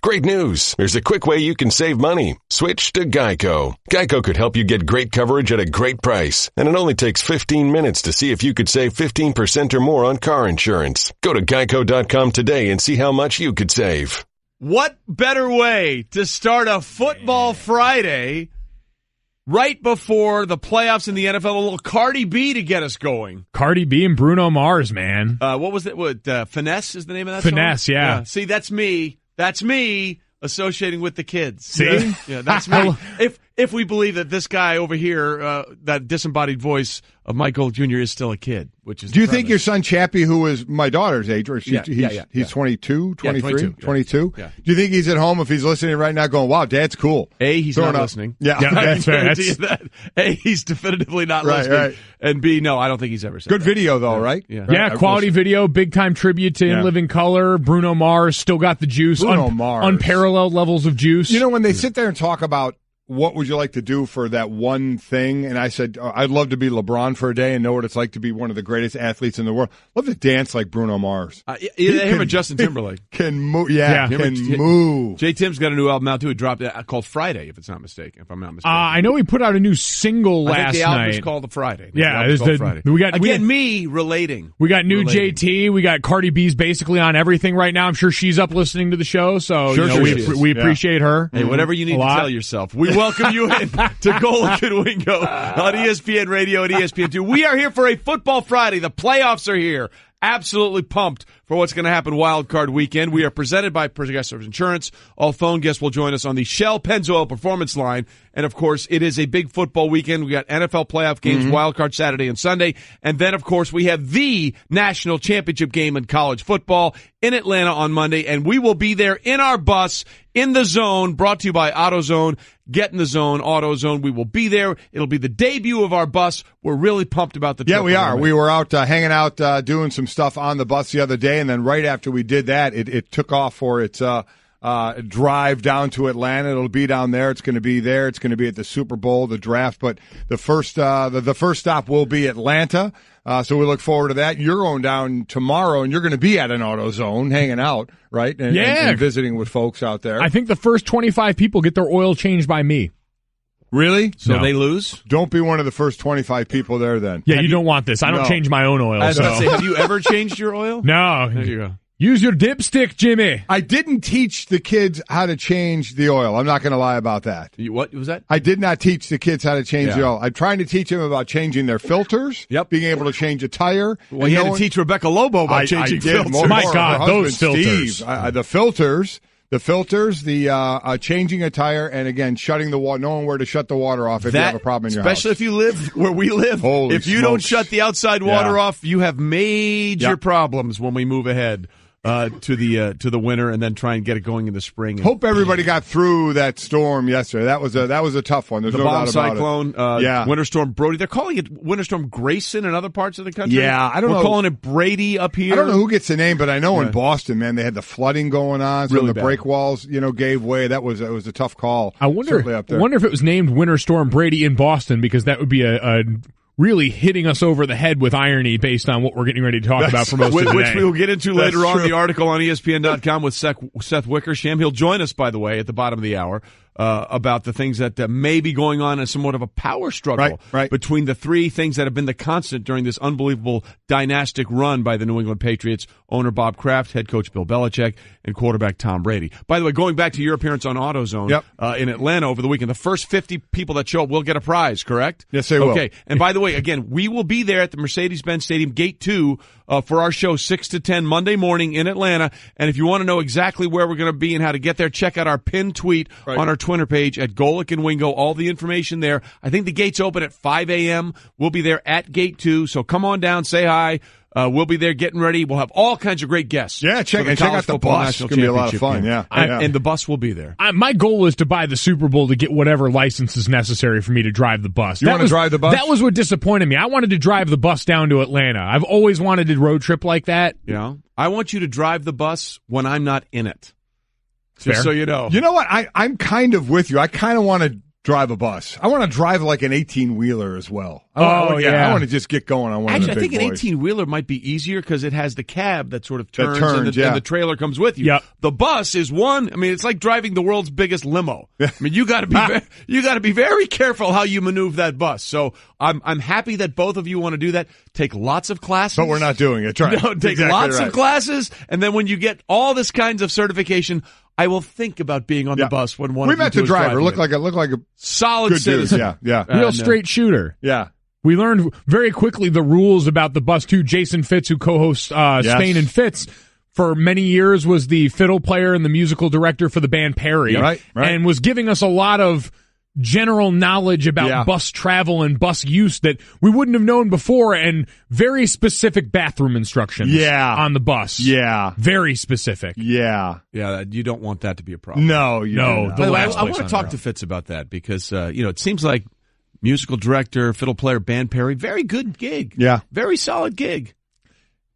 Great news. There's a quick way you can save money. Switch to Geico. Geico could help you get great coverage at a great price. And it only takes 15 minutes to see if you could save 15% or more on car insurance. Go to geico.com today and see how much you could save. What better way to start a football Friday right before the playoffs in the NFL? A little Cardi B to get us going. Cardi B and Bruno Mars, man. What was it? Finesse is the name of that Finesse, song? yeah. See, that's me. That's me associating with the kids. See? Yeah, that's me. If we believe that this guy over here, that disembodied voice of Michael Jr. is still a kid, which is. Do you think your son Chappie, who is my daughter's age, or he's 22, 23, 22? Yeah. Do you think he's at home if he's listening right now going, wow, Dad's cool? A, he's not listening. Yeah, that's fair. A, he's definitively not listening. Right. And B, no, I don't think he's ever said Good that. video, though, right? Yeah, quality video, big-time tribute to In Living Color. Bruno Mars still got the juice. Mars. Unparalleled levels of juice. You know, when they sit there and talk about what would you like to do for that one thing? And I said, I'd love to be LeBron for a day and know what it's like to be one of the greatest athletes in the world. Love to dance like Bruno Mars. Him and Justin Timberlake. Can move. Yeah, can move. J. Tim's got a new album out, too. It dropped called Friday, if I'm not mistaken. I know he put out a new single last night. I think the album is called Friday. Friday. We got me relating. We got new JT. We got Cardi B's basically on everything right now. I'm sure she's up listening to the show, so we appreciate her. Hey, whatever you need to tell yourself. We welcome you in to Golic and Wingo on ESPN Radio and ESPN2. We are here for a Football Friday. The playoffs are here. Absolutely pumped for what's going to happen Wild Card Weekend. We are presented by Progressive Insurance. All phone guests will join us on the Shell Pennzoil Performance Line. And, of course, it is a big football weekend. We got NFL playoff games, Wild Card Saturday and Sunday. And then, of course, we have the national championship game in college football in Atlanta on Monday. And we will be there in our bus, in the zone, brought to you by AutoZone. Get in the zone, AutoZone. We will be there. It'll be the debut of our bus. We're really pumped about the trip. Yeah, we are. We were out hanging out, doing some stuff on the bus the other day, and then right after we did that, it took off for its drive down to Atlanta. It'll be down there. It's going to be there. It's going to be at the Super Bowl, the draft. But the first stop will be Atlanta. So we look forward to that. You're going down tomorrow, and you're going to be at an AutoZone hanging out, right? And visiting with folks out there. I think the first 25 people get their oil changed by me. Really? So they lose? Don't be one of the first 25 people there then. Yeah, you don't want this. I don't change my own oil. I was about to say, have you ever changed your oil? No. There you go. Use your dipstick, Jimmy. I didn't teach the kids how to change the oil. I'm not going to lie about that. What was that? I did not teach the kids how to change the oil. I'm trying to teach them about changing their filters, being able to change a tire. Well, you had to teach Rebecca Lobo about changing filters. My God, those filters. Steve, the filters, the changing a tire, and again, shutting the water, knowing where to shut the water off if you have a problem in your house. Especially if you live where we live. If you don't shut the outside water off, you have major problems when we move ahead. To the winter, and then try and get it going in the spring. Hope everybody got through that storm yesterday. That was a tough one. There's no doubt about cyclone, Winter Storm Brody. They're calling it Winter Storm Grayson in other parts of the country. Yeah, I don't know. We're calling it Brady up here. I don't know who gets the name, but I know in Boston, man, they had the flooding going on. So the break walls, gave way. It was a tough call. I wonder if it was named Winter Storm Brady in Boston, because that would be a really hitting us over the head with irony based on what we're getting ready to talk about for most of the day. Which we will get into later on. The article on ESPN.com with Seth Wickersham. He'll join us, by the way, at the bottom of the hour about the things that may be going on in somewhat of a power struggle between the three things that have been the constant during this unbelievable dynastic run by the New England Patriots, owner Bob Kraft, head coach Bill Belichick, and quarterback Tom Brady. By the way, going back to your appearance on AutoZone in Atlanta over the weekend, the first 50 people that show up will get a prize, correct? Yes, they will. Okay, and by the way, again, we will be there at the Mercedes-Benz Stadium, Gate 2, for our show 6 to 10 Monday morning in Atlanta. And if you want to know exactly where we're going to be and how to get there, check out our pinned tweet on our Twitter page at Golic and Wingo. All the information there. I think the gates open at 5 a.m. We'll be there at Gate 2. So come on down, say hi. We'll be there getting ready. We'll have all kinds of great guests. Yeah, check out the bus. It's going to be a lot of fun. Yeah. And the bus will be there. My goal is to buy the Super Bowl to get whatever license is necessary for me to drive the bus. You want to drive the bus? That was what disappointed me. I wanted to drive the bus down to Atlanta. I've always wanted to road trip like that. Yeah. I want you to drive the bus when I'm not in it. Just Fair. so you know. You know what? I'm kind of with you. I kind of want to drive a bus. I want to drive like an 18-wheeler as well. I want to just get going on one Actually, of the big I think boys. an 18-wheeler might be easier because it has the cab that sort of turns, and the trailer comes with you. Yep. The bus is one. I mean, it's like driving the world's biggest limo. I mean, you got to be very careful how you maneuver that bus. So I'm happy that both of you want to do that. Take lots of classes, But we're not doing it. Right. No, take lots of classes, and then when you get all this kinds of certification, I will think about being on the bus when one. We of you met two the is driver. driving Looked like a solid good citizen. Dude. Yeah. Real straight shooter. Yeah. We learned very quickly the rules about the bus, too. Jason Fitz, who co-hosts Spain and Fitz, for many years was the fiddle player and the musical director for the band Perry. Yeah, right. And was giving us a lot of general knowledge about bus travel and bus use that we wouldn't have known before, and very specific bathroom instructions on the bus. Yeah. Very specific. Yeah. Yeah, you don't want that to be a problem. No. By the way, I want to talk to Fitz about that because, it seems like musical director, fiddle player, band Perry, very good gig. Yeah. Very solid gig.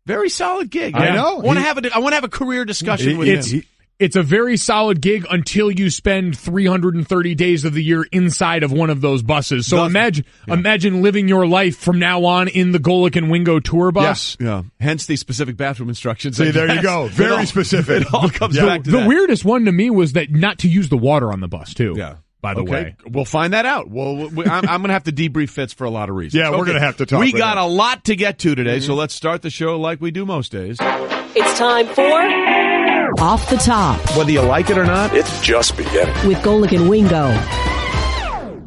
Very solid gig. I know. I want to have a career discussion with him. It's a very solid gig until you spend 330 days of the year inside of one of those buses. So imagine living your life from now on in the Golic and Wingo tour bus. Yeah. Hence the specific bathroom instructions. See, there you go. Very specific. It all comes back to the that. weirdest one to me was that not to use the water on the bus, too. Yeah. By the way. We'll find that out. Well, I'm going to have to debrief Fitz for a lot of reasons. Yeah, we're going to have to talk. We got a lot to get to today, so let's start the show like we do most days. It's time for Off the Top Whether you like it or not, it's just beginning. with Golic and Wingo.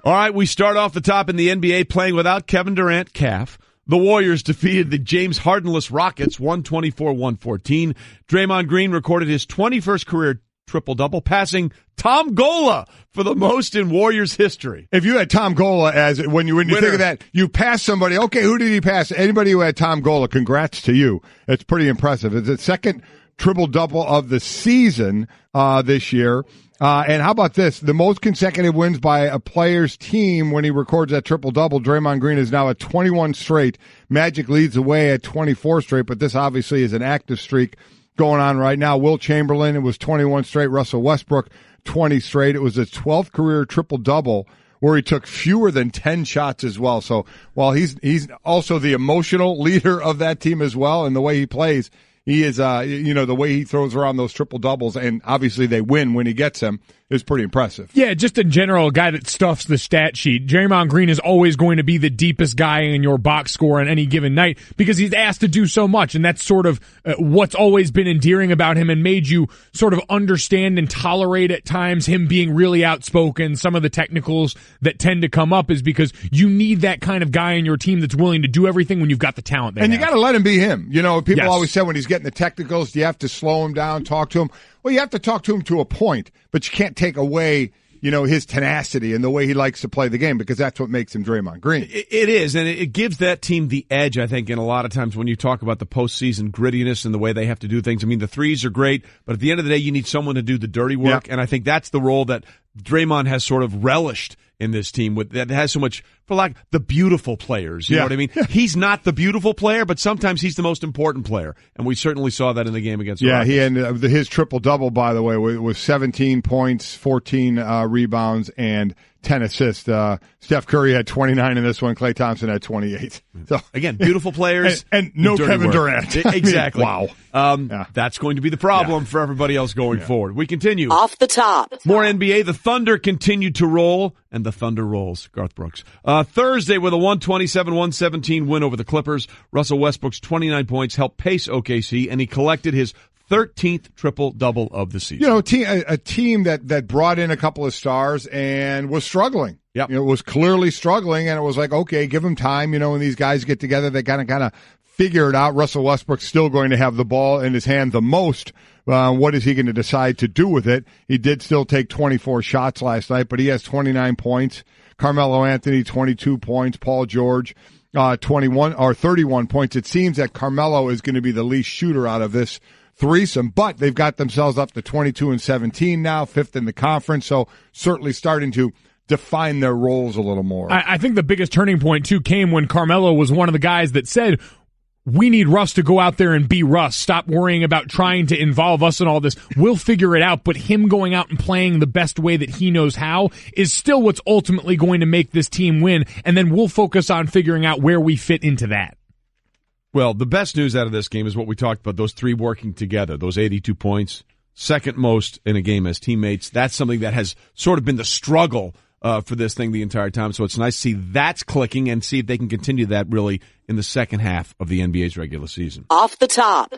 all right, we start off the top in the NBA playing without Kevin Durant, calf. The Warriors defeated the James Hardenless Rockets 124-114. Draymond Green recorded his 21st career triple-double, passing Tom Gola for the most in Warriors history. If you had Tom Gola as when you think of that, you pass somebody. Okay, who did he pass? Anybody who had Tom Gola, congrats to you. It's pretty impressive. It's the second triple-double of the season this year. And how about this? The most consecutive wins by a player's team when he records that triple-double. Draymond Green is now at 21 straight. Magic leads the way at 24 straight, but this obviously is an active streak going on right now. Will Chamberlain, it was 21 straight. Russell Westbrook, 20 straight. It was his 12th career triple-double where he took fewer than 10 shots as well. So while he's also the emotional leader of that team as well, and the way he plays, he is, the way he throws around those triple doubles, and obviously they win when he gets them, is pretty impressive. Yeah, just in general, a guy that stuffs the stat sheet. Draymond Green is always going to be the deepest guy in your box score on any given night because he's asked to do so much, and that's sort of what's always been endearing about him and made you sort of understand and tolerate at times him being really outspoken. Some of the technicals that tend to come up is because you need that kind of guy in your team that's willing to do everything when you've got the talent. And you got to let him be him. People always say when he's getting the technicals, you have to slow him down, talk to him. Well, you have to talk to him to a point, but you can't take away, his tenacity and the way he likes to play the game, because that's what makes him Draymond Green. It is, and it gives that team the edge, I think, in a lot of times when you talk about the postseason grittiness and the way they have to do things. I mean, the threes are great, but at the end of the day, you need someone to do the dirty work, and I think that's the role that Draymond has sort of relished in this team that has so much, for lack, the beautiful players. You know what I mean? Yeah. He's not the beautiful player, but sometimes he's the most important player, and we certainly saw that in the game against the Rockets. He ended his triple-double, by the way, was 17 points, 14 rebounds, and 10 assists. Steph Curry had 29 in this one. Klay Thompson had 28. So again, beautiful players. and no Kevin Durant. Exactly. Wow. That's going to be the problem for everybody else going forward. We continue. Off the top. More NBA. The Thunder continued to roll, and the Thunder rolls. Garth Brooks. Thursday with a 127-117 win over the Clippers. Russell Westbrook's 29 points helped pace OKC, and he collected his 13th triple-double of the season. A team that brought in a couple of stars and was struggling. Yep. It was clearly struggling, and it was like, okay, give them time. When these guys get together, they kind of figure it out. Russell Westbrook's still going to have the ball in his hand the most. What is he going to decide to do with it? He did still take 24 shots last night, but he has 29 points. Carmelo Anthony, 22 points. Paul George, 31 points. It seems that Carmelo is going to be the least shooter out of this threesome, but they've got themselves up to 22-17 now, fifth in the conference, so certainly starting to define their roles a little more. I think the biggest turning point, too, came when Carmelo was one of the guys that said, we need Russ to go out there and be Russ. Stop worrying about trying to involve us in all this. We'll figure it out, but him going out and playing the best way that he knows how is still what's ultimately going to make this team win, and then we'll focus on figuring out where we fit into that. Well, the best news out of this game is what we talked about, those three working together, those 82 points, second most in a game as teammates. That's something that has sort of been the struggle for this thing the entire time. So it's nice to see that's clicking and see if they can continue that really in the second half of the NBA's regular season. Off the top.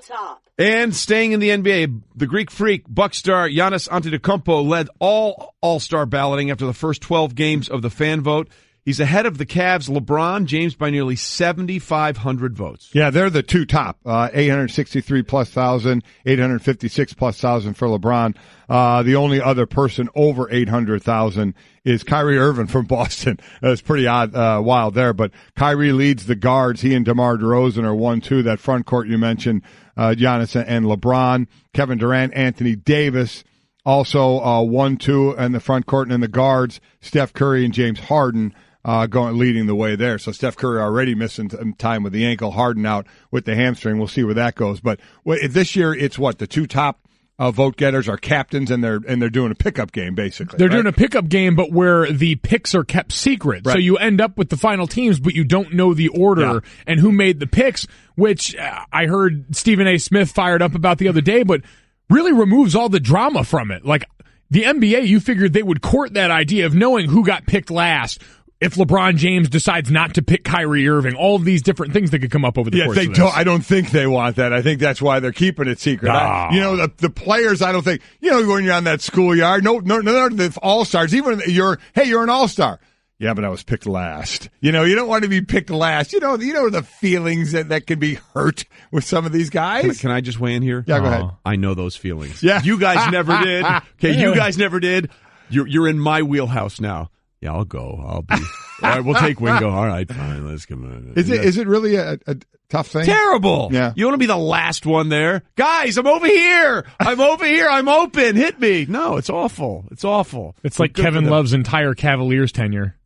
And staying in the NBA, the Greek freak, Buck star Giannis Antetokounmpo led all All-Star balloting after the first 12 games of the fan vote. He's ahead of the Cavs' LeBron James by nearly 7,500 votes. Yeah, they're the two top, 863 plus thousand, 856 plus thousand for LeBron. The only other person over 800,000 is Kyrie Irving from Boston. It's pretty wild there, but Kyrie leads the guards. He and DeMar DeRozan are 1-2. That front court you mentioned, Giannis and LeBron, Kevin Durant, Anthony Davis, also 1-2, and the front court and in the guards, Steph Curry and James Harden leading the way there. So Steph Curry already missing time with the ankle, Harden out with the hamstring. We'll see where that goes. But this year, it's the two top vote getters are captains, and they're doing a pickup game basically. They're doing a pickup game, but where the picks are kept secret. Right. So you end up with the final teams, but you don't know the order and who made the picks, which I heard Stephen A. Smith fired up about the other day, but really removes all the drama from it. Like the NBA, you figured they would court that idea of knowing who got picked last. If LeBron James decides not to pick Kyrie Irving, all of these different things that could come up over the course of this. I don't think they want that. I think that's why they're keeping it secret. The players, I don't think, when you're on that schoolyard, no, the all-stars, even you're an all-star. Yeah, but I was picked last. You don't want to be picked last. You know the feelings that can be hurt with some of these guys. Can I just weigh in here? Yeah, go ahead. I know those feelings. Yeah. You guys never did. Okay, you guys never did. You're in my wheelhouse now. Yeah, I'll go. I'll be. All right, we'll take Wingo. All right, fine. Let's come on. Is it really a tough thing? Terrible. Yeah. You want to be the last one there? Guys, I'm over here. I'm open. Hit me. No, it's awful. It's awful. It's like Kevin Love's entire Cavaliers tenure.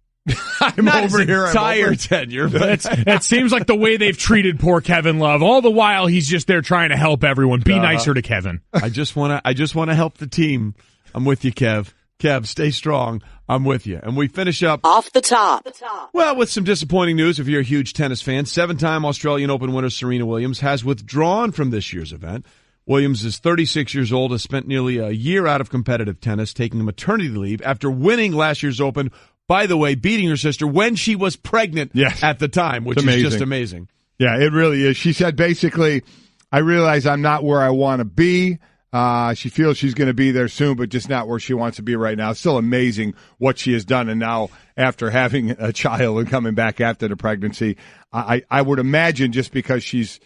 I'm not over here. Entire tenure. That seems like the way they've treated poor Kevin Love. All the while, he's just there trying to help everyone. Be nicer to Kevin. I just want to help the team. I'm with you, Kev. Kev, stay strong. I'm with you. And we finish up off the top. Well, with some disappointing news if you're a huge tennis fan. 7-time Australian Open winner Serena Williams has withdrawn from this year's event. Williams is 36 years old, has spent nearly a year out of competitive tennis, taking a maternity leave after winning last year's Open. By the way, beating her sister when she was pregnant at the time, which is just amazing. Yeah, it really is. She said basically, I realize I'm not where I want to be. She feels she's going to be there soon, but just not where she wants to be right now. It's still amazing what she has done. And now after having a child and coming back after the pregnancy, I would imagine just because she's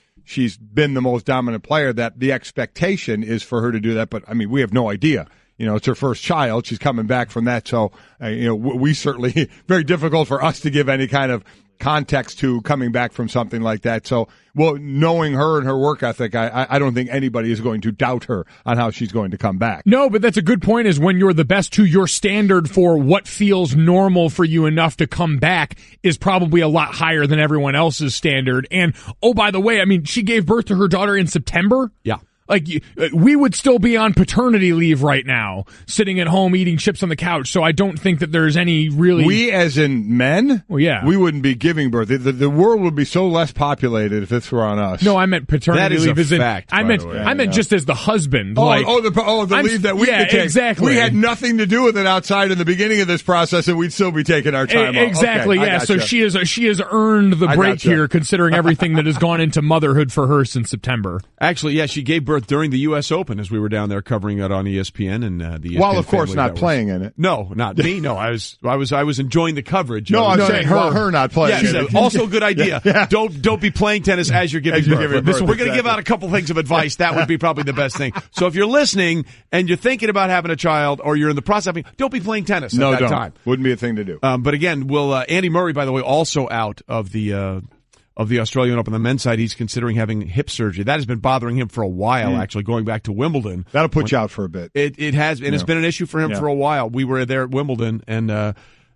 been the most dominant player that the expectation is for her to do that. But I mean, we have no idea. It's her first child. She's coming back from that. So, we certainly, very difficult for us to give any kind of context to coming back from something like that. So, knowing her and her work ethic, I don't think anybody is going to doubt her on how she's going to come back. No, but that's a good point, is when you're the best to your standard for what feels normal for you enough to come back is probably a lot higher than everyone else's standard. And, oh, by the way, I mean, she gave birth to her daughter in September. Yeah. Like, we would still be on paternity leave right now, sitting at home eating chips on the couch, so I don't think that there's any really... We, as in men? Well, yeah. We wouldn't be giving birth. The world would be so less populated if this were on us. No, I meant paternity leave. That is a fact, I meant just as the husband. The leave that we could take. Exactly. We had nothing to do with it outside in the beginning of this process, and we'd still be taking our time off. Exactly, okay, yeah. So she has earned the break here, considering everything that has gone into motherhood for her since September. Actually, yeah, she gave birth during the U.S. Open as we were down there covering it on ESPN and the ESPN While, of course, not networks. Playing in it. No, not me. No, I was enjoying the coverage. No, I'm saying her not playing in it. Also a good idea. Yeah. Don't be playing tennis as you're giving birth. We're going to give out a couple things of advice. That would be probably the best thing. So if you're listening and you're thinking about having a child or you're in the process of having, don't be playing tennis at that time. Wouldn't be a thing to do. But again, Andy Murray, by the way, also out of the Australian Open. On the men's side, he's considering having hip surgery. That has been bothering him for a while, actually, going back to Wimbledon. That'll put you out for a bit. It has, and it's been an issue for him for a while. We were there at Wimbledon, and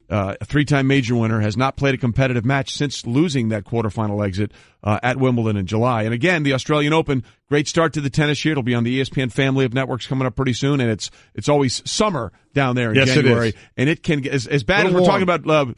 a three-time major winner, has not played a competitive match since losing that quarterfinal exit at Wimbledon in July. And again, the Australian Open, great start to the tennis year. It'll be on the ESPN family of networks coming up pretty soon, and it's always summer down there in January. It is. And it can get as bad as we're talking about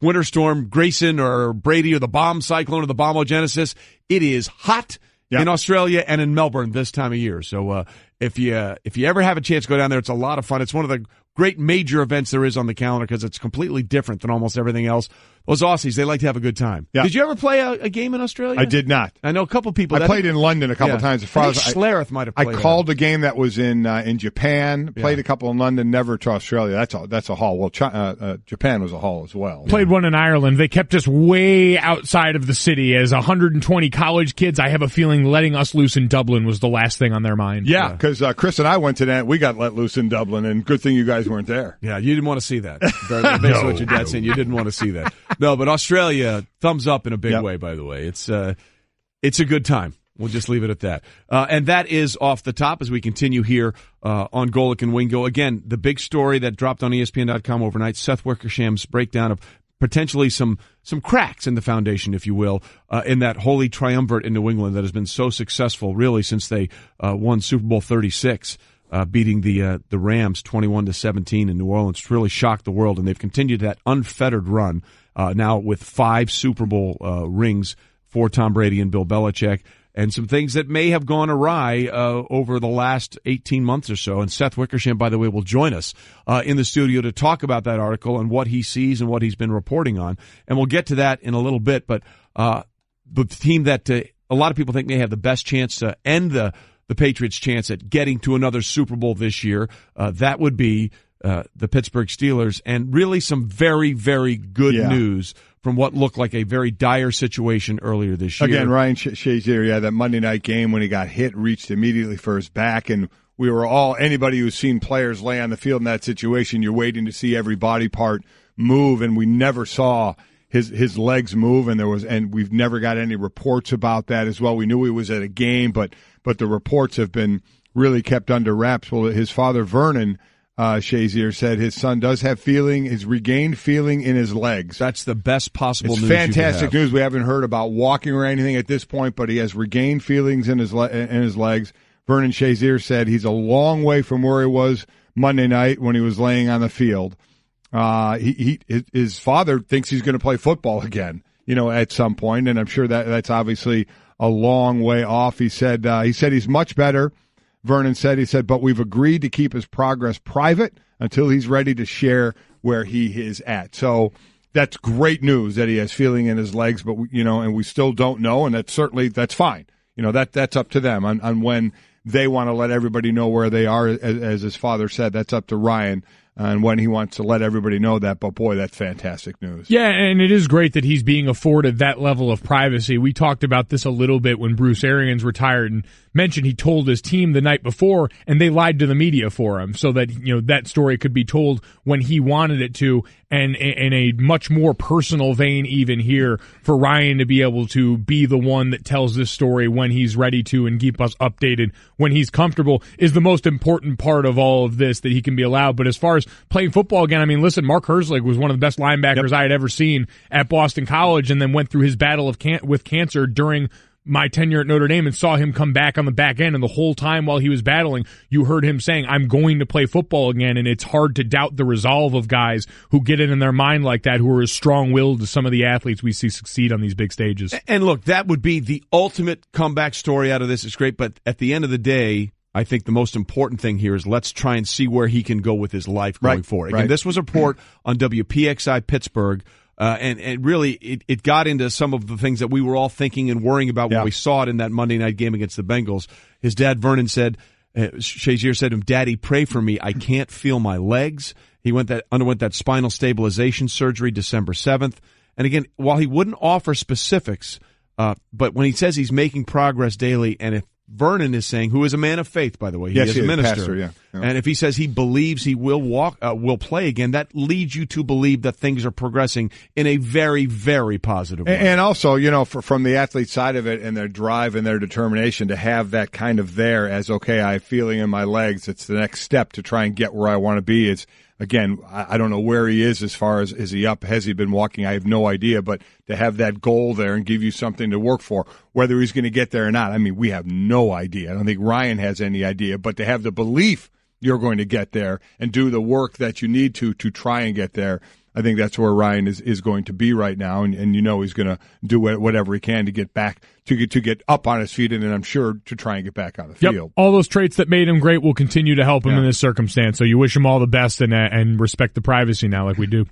Winter Storm Grayson or Brady or the bomb cyclone or the bombogenesis. It is hot in Australia and in Melbourne this time of year. So if you ever have a chance to go down there, it's a lot of fun. It's one of the great major events there is on the calendar because it's completely different than almost everything else. Those Aussies, they like to have a good time. Yeah. Did you ever play a game in Australia? I did not. I know a couple people. I played in London a couple times. As far as Schlereth might have played. I called a game that was in Japan. Played a couple in London. Never to Australia. That's a haul. Well, Japan was a haul as well. Played one in Ireland. They kept us way outside of the city as 120 college kids. I have a feeling letting us loose in Dublin was the last thing on their mind. Yeah, because Chris and I went to that. We got let loose in Dublin, and good thing you guys weren't there. Yeah, you didn't want to see that. Basically what your dad's saying. You didn't want to see that. No, but Australia, thumbs up in a big way, by the way. It's a good time. We'll just leave it at that. And that is Off the Top as we continue here on Golic and Wingo. Again, the big story that dropped on ESPN.com overnight, Seth Wickersham's breakdown of potentially some cracks in the foundation, if you will, in that holy triumvirate in New England that has been so successful really since they won Super Bowl 36. Beating the Rams 21-17 in New Orleans. It's really shocked the world, and they've continued that unfettered run now with 5 Super Bowl rings for Tom Brady and Bill Belichick, and some things that may have gone awry over the last 18 months or so. And Seth Wickersham, by the way, will join us in the studio to talk about that article and what he sees and what he's been reporting on. And we'll get to that in a little bit. But the team that a lot of people think may have the best chance to end the Patriots' chance at getting to another Super Bowl this year, that would be the Pittsburgh Steelers, and really some very, very good news from what looked like a very dire situation earlier this year. Again, Ryan Shazier, that Monday night game when he got hit, reached immediately for his back, and we were all, anybody who's seen players lay on the field in that situation, you're waiting to see every body part move, and we never saw his legs move, and we've never got any reports about that as well. We knew he was at a game, but the reports have been really kept under wraps. Well, his father, Vernon Shazier, said his son does have his regained feeling in his legs. That's the best possible news. Fantastic news. We haven't heard about walking or anything at this point, but he has regained feelings in his legs. Vernon Shazier said he's a long way from where he was Monday night when he was laying on the field. His father thinks he's going to play football again, at some point, and I'm sure that's obviously a long way off. He said he's much better. Vernon said, but we've agreed to keep his progress private until he's ready to share where he is at. So that's great news that he has feeling in his legs, but and we still don't know, and that's fine. That's up to them on when they want to let everybody know where they are. As his father said, that's up to Ryan and when he wants to let everybody know that. But boy, that's fantastic news. Yeah, and it is great that he's being afforded that level of privacy. We talked about this a little bit when Bruce Arians retired and mentioned he told his team the night before, and they lied to the media for him so that that story could be told when he wanted it to, and in a much more personal vein even here for Ryan to be able to be the one that tells this story when he's ready to and keep us updated when he's comfortable is the most important part of all of this, that he can be allowed. But as far as playing football again, listen, Mark Herzlich was one of the best linebackers I had ever seen at Boston College, and then went through his battle with cancer during my tenure at Notre Dame and saw him come back on the back end. And the whole time while he was battling, you heard him saying, I'm going to play football again. And it's hard to doubt the resolve of guys who get it in their mind like that, who are as strong-willed as some of the athletes we see succeed on these big stages. And look, that would be the ultimate comeback story out of this. It's great. But at the end of the day, I think the most important thing here is let's try and see where he can go with his life going forward. Again, this was a report on WPXI Pittsburgh. And really, it got into some of the things that we were all thinking and worrying about when we saw it in that Monday night game against the Bengals. His dad, Vernon, said, Shazier said to him, Daddy, pray for me. I can't feel my legs. He underwent that spinal stabilization surgery December 7th. And again, while he wouldn't offer specifics, but when he says he's making progress daily, and if Vernon is saying, who is a man of faith, by the way, he is a minister, pastor, and if he says he believes he will play again, that leads you to believe that things are progressing in a very, very positive way. And also, from the athlete side of it and their drive and their determination to have that kind of there as, okay, I have feeling in my legs, it's the next step to try and get where I want to be. again, I don't know where he is as far as, is he up? Has he been walking? I have no idea. But to have that goal there and give you something to work for, whether he's going to get there or not, I mean, we have no idea. I don't think Ryan has any idea. But to have the belief you're going to get there and do the work that you need to try and get there, I think that's where Ryan is going to be right now, and he's going to do whatever he can to get back, to get up on his feet, and then I'm sure to try and get back on the field. All those traits that made him great will continue to help him in this circumstance, so you wish him all the best and respect the privacy now like we do.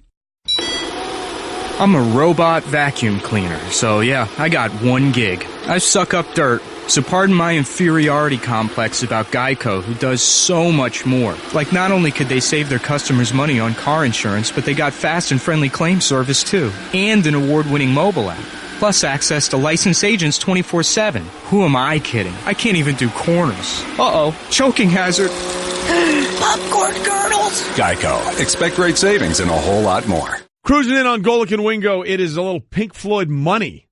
I'm a robot vacuum cleaner, so yeah, I got one gig. I suck up dirt. So pardon my inferiority complex about Geico, who does so much more. Like, not only could they save their customers money on car insurance, but they got fast and friendly claim service too. And an award-winning mobile app. Plus access to licensed agents 24/7. Who am I kidding? I can't even do corners. Uh-oh, choking hazard. Popcorn kernels. Geico. Expect great savings and a whole lot more. Cruising in on Golic and Wingo, it is a little Pink Floyd Money.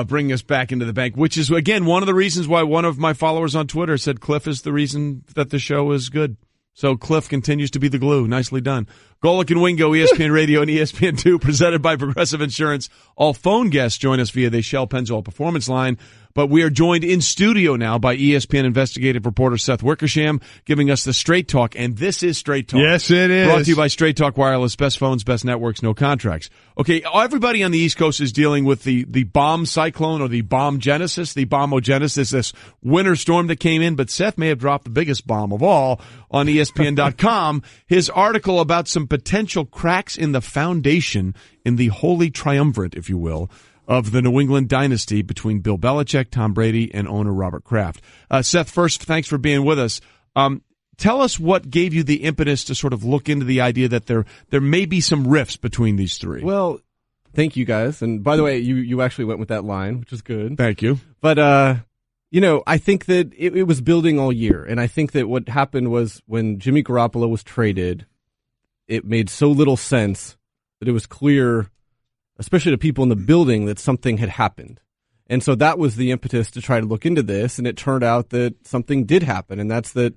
Bringing us back into the bank, which is, again, one of the reasons why one of my followers on Twitter said Cliff is the reason that the show is good. So Cliff continues to be the glue. Nicely done. Golic and Wingo, ESPN Radio and ESPN2, presented by Progressive Insurance. All phone guests join us via the Shell Pennzoil Performance Line. But we are joined in studio now by ESPN investigative reporter Seth Wickersham, giving us the Straight Talk. And this is Straight Talk. Yes, it is. Brought to you by Straight Talk Wireless. Best phones, best networks, no contracts. Okay, everybody on the East Coast is dealing with the bomb cyclone or the bomb-genesis, the bombogenesis, this winter storm that came in. But Seth may have dropped the biggest bomb of all on ESPN.com. His article about some potential cracks in the foundation, in the holy triumvirate, if you will, of the New England dynasty between Bill Belichick, Tom Brady, and owner Robert Kraft. Seth, first, thanks for being with us. Tell us what gave you the impetus to sort of look into the idea that there may be some rifts between these three. Well, thank you, guys. And by the way, you actually went with that line, which is good. Thank you. But, I think that it was building all year. And I think that what happened was when Jimmy Garoppolo was traded, it made so little sense that it was clear, especially to people in the building, that something had happened. And so that was the impetus to try to look into this, and it turned out that something did happen, and that's that,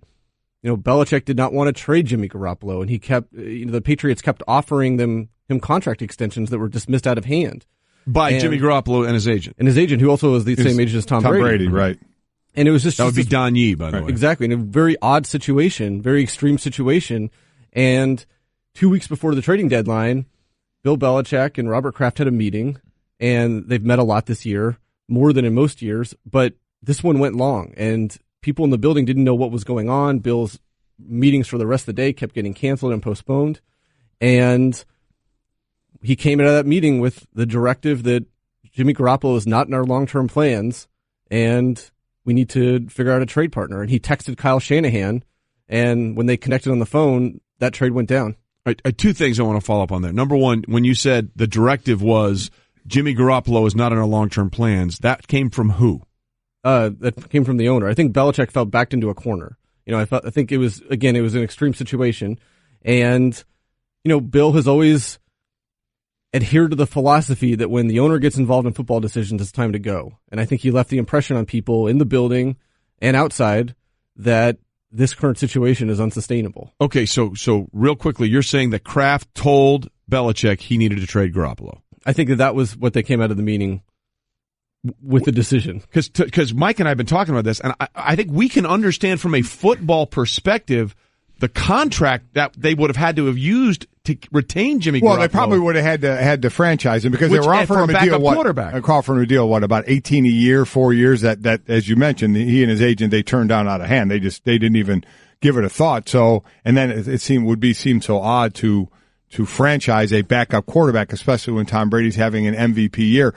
Belichick did not want to trade Jimmy Garoppolo, and he kept, the Patriots kept offering him contract extensions that were dismissed out of hand. By Jimmy Garoppolo and his agent. And his agent, who also was the same agent as Tom Brady. Right. And it was just... That would be Don Yee, by the way. Exactly, in a very odd situation, very extreme situation, and 2 weeks before the trading deadline, Bill Belichick and Robert Kraft had a meeting, and they've met a lot this year, more than in most years, but this one went long, and people in the building didn't know what was going on. Bill's meetings for the rest of the day kept getting canceled and postponed, and he came out of that meeting with the directive that Jimmy Garoppolo is not in our long-term plans, and we need to figure out a trade partner. And he texted Kyle Shanahan, and when they connected on the phone, that trade went down. Two things I want to follow up on there. Number one, when you said the directive was Jimmy Garoppolo is not in our long-term plans, that came from who? That came from the owner. I think Belichick felt backed into a corner. I think it was an extreme situation. And, Bill has always adhered to the philosophy that when the owner gets involved in football decisions, it's time to go. And I think he left the impression on people in the building and outside that this current situation is unsustainable. Okay, so real quickly, you're saying that Kraft told Belichick he needed to trade Garoppolo. I think that was what they came out of the meeting with the decision. Because Mike and I have been talking about this, and I think we can understand from a football perspective the contract that they would have had to have used to retain Jimmy Garoppolo. Well, they probably would have had to franchise him because they were offering him a deal. Offering a deal, about 18 a year, 4 years. That as you mentioned, he and his agent they turned down out of hand. They didn't even give it a thought. So, and then it seemed so odd to franchise a backup quarterback, especially when Tom Brady's having an MVP year.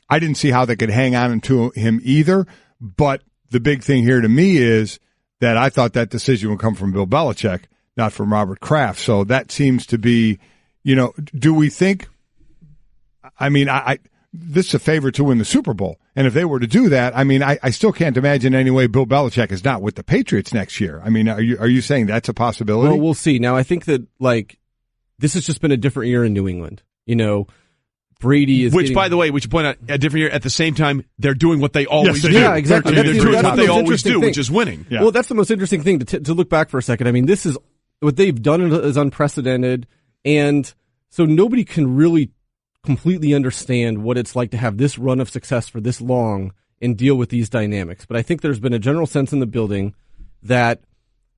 I didn't see how they could hang on to him either. But the big thing here to me is that I thought that decision would come from Bill Belichick, not from Robert Kraft. So that seems to be, do we think, this is a favorite to win the Super Bowl. And if they were to do that, I still can't imagine any way Bill Belichick is not with the Patriots next year. Are you saying that's a possibility? Well, we'll see. Now, I think that, this has just been a different year in New England. Brady is by the way, we should point out a different year. At the same time, they're doing what they always do. Yeah, exactly. They're doing what they always do, which is winning. Yeah. Well, that's the most interesting thing to look back for a second. This is what they've done is unprecedented, and so nobody can really completely understand what it's like to have this run of success for this long and deal with these dynamics. But I think there's been a general sense in the building that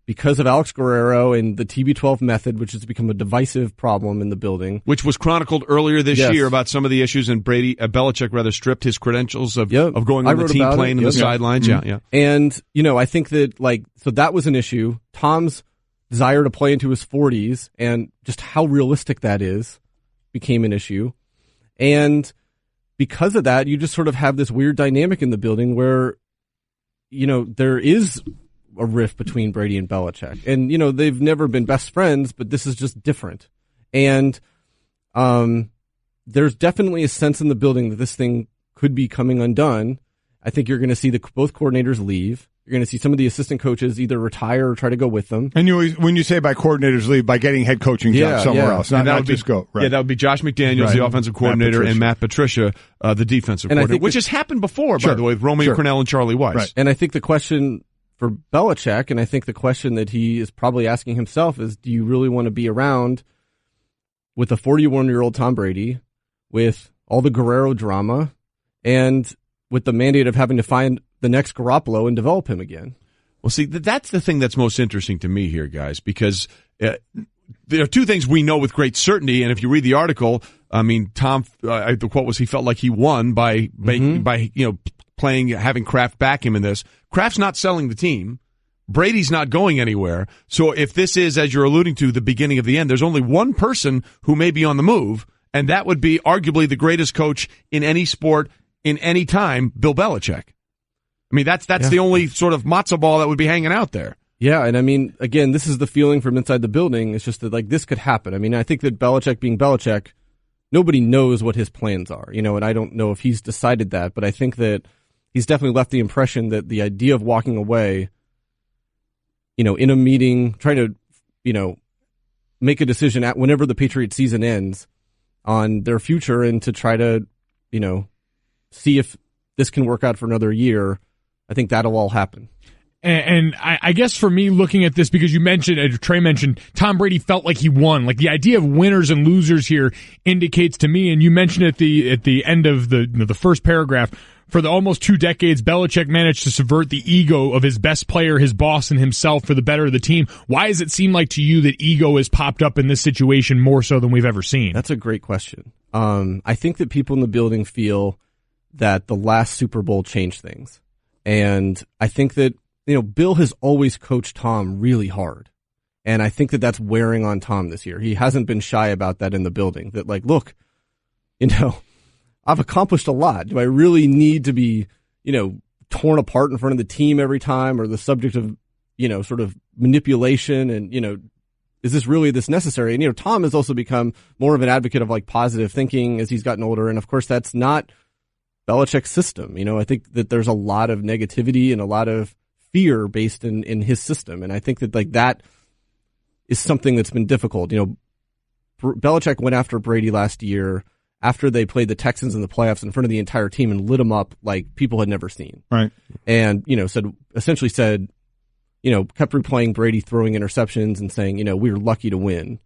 because of Alex Guerrero and the TB12 method, which has become a divisive problem in the building. Which was chronicled earlier this year about some of the issues, and Belichick rather stripped his credentials of going on the team plane and the sidelines. Mm-hmm. Yeah. And, I think that, so that was an issue. Tom's desire to play into his 40s and just how realistic that is became an issue. And because of that, you just sort of have this weird dynamic in the building where, there is a rift between Brady and Belichick. And, they've never been best friends, but this is just different. And there's definitely a sense in the building that this thing could be coming undone. I think you're going to see both coordinators leave. You're going to see some of the assistant coaches either retire or try to go with them. And when you say by coordinators leave, by getting head coaching jobs somewhere else, not just go. Right. Yeah, that would be Josh McDaniels, the offensive coordinator, and Matt Patricia, the defensive coordinator, which has happened before, by the way, with Romeo Crennel and Charlie Weiss. Right. And I think the question for Belichick, and I think the question that he is probably asking himself is, do you really want to be around with a 41-year-old Tom Brady, with all the Guerrero drama, and with the mandate of having to find the next Garoppolo and develop him again? Well, see, that's the thing that's most interesting to me here, guys, because there are two things we know with great certainty, and if you read the article, I mean, Tom, the quote was he felt like he won by playing, having Kraft back him in this. Kraft's not selling the team. Brady's not going anywhere. So if this is, as you're alluding to, the beginning of the end, there's only one person who may be on the move, and that would be arguably the greatest coach in any sport in any time, Bill Belichick. I mean, that's the only sort of matzo ball that would be hanging out there. Yeah, and I mean, again, this is the feeling from inside the building. It's just that, this could happen. I mean, I think that Belichick being Belichick, nobody knows what his plans are, and I don't know if he's decided that, but I think that he's definitely left the impression that the idea of walking away, in a meeting, trying to, make a decision at whenever the Patriots season ends on their future and to try to, see if this can work out for another year, I think that'll all happen. And I guess for me, looking at this, because you mentioned, Trey mentioned, Tom Brady felt like he won. Like, the idea of winners and losers here indicates to me, and you mentioned at the end of the first paragraph, for the almost 2 decades, Belichick managed to subvert the ego of his best player, his boss, and himself for the better of the team. Why does it seem like to you that ego has popped up in this situation more so than we've ever seen? That's a great question. I think that people in the building feel that the last Super Bowl changed things. And I think that, Bill has always coached Tom really hard. And I think that that's wearing on Tom this year. He hasn't been shy about that in the building. That, look, I've accomplished a lot. Do I really need to be, torn apart in front of the team every time, or the subject of, sort of manipulation? And, is this really this necessary? And, Tom has also become more of an advocate of positive thinking as he's gotten older. And of course, that's not Belichick's system. I think that there's a lot of negativity and a lot of fear based in his system. And I think that that is something that's been difficult. Belichick went after Brady last year after they played the Texans in the playoffs in front of the entire team and lit them up like people had never seen. Right. And, essentially said, kept replaying Brady throwing interceptions and saying, we were lucky to win.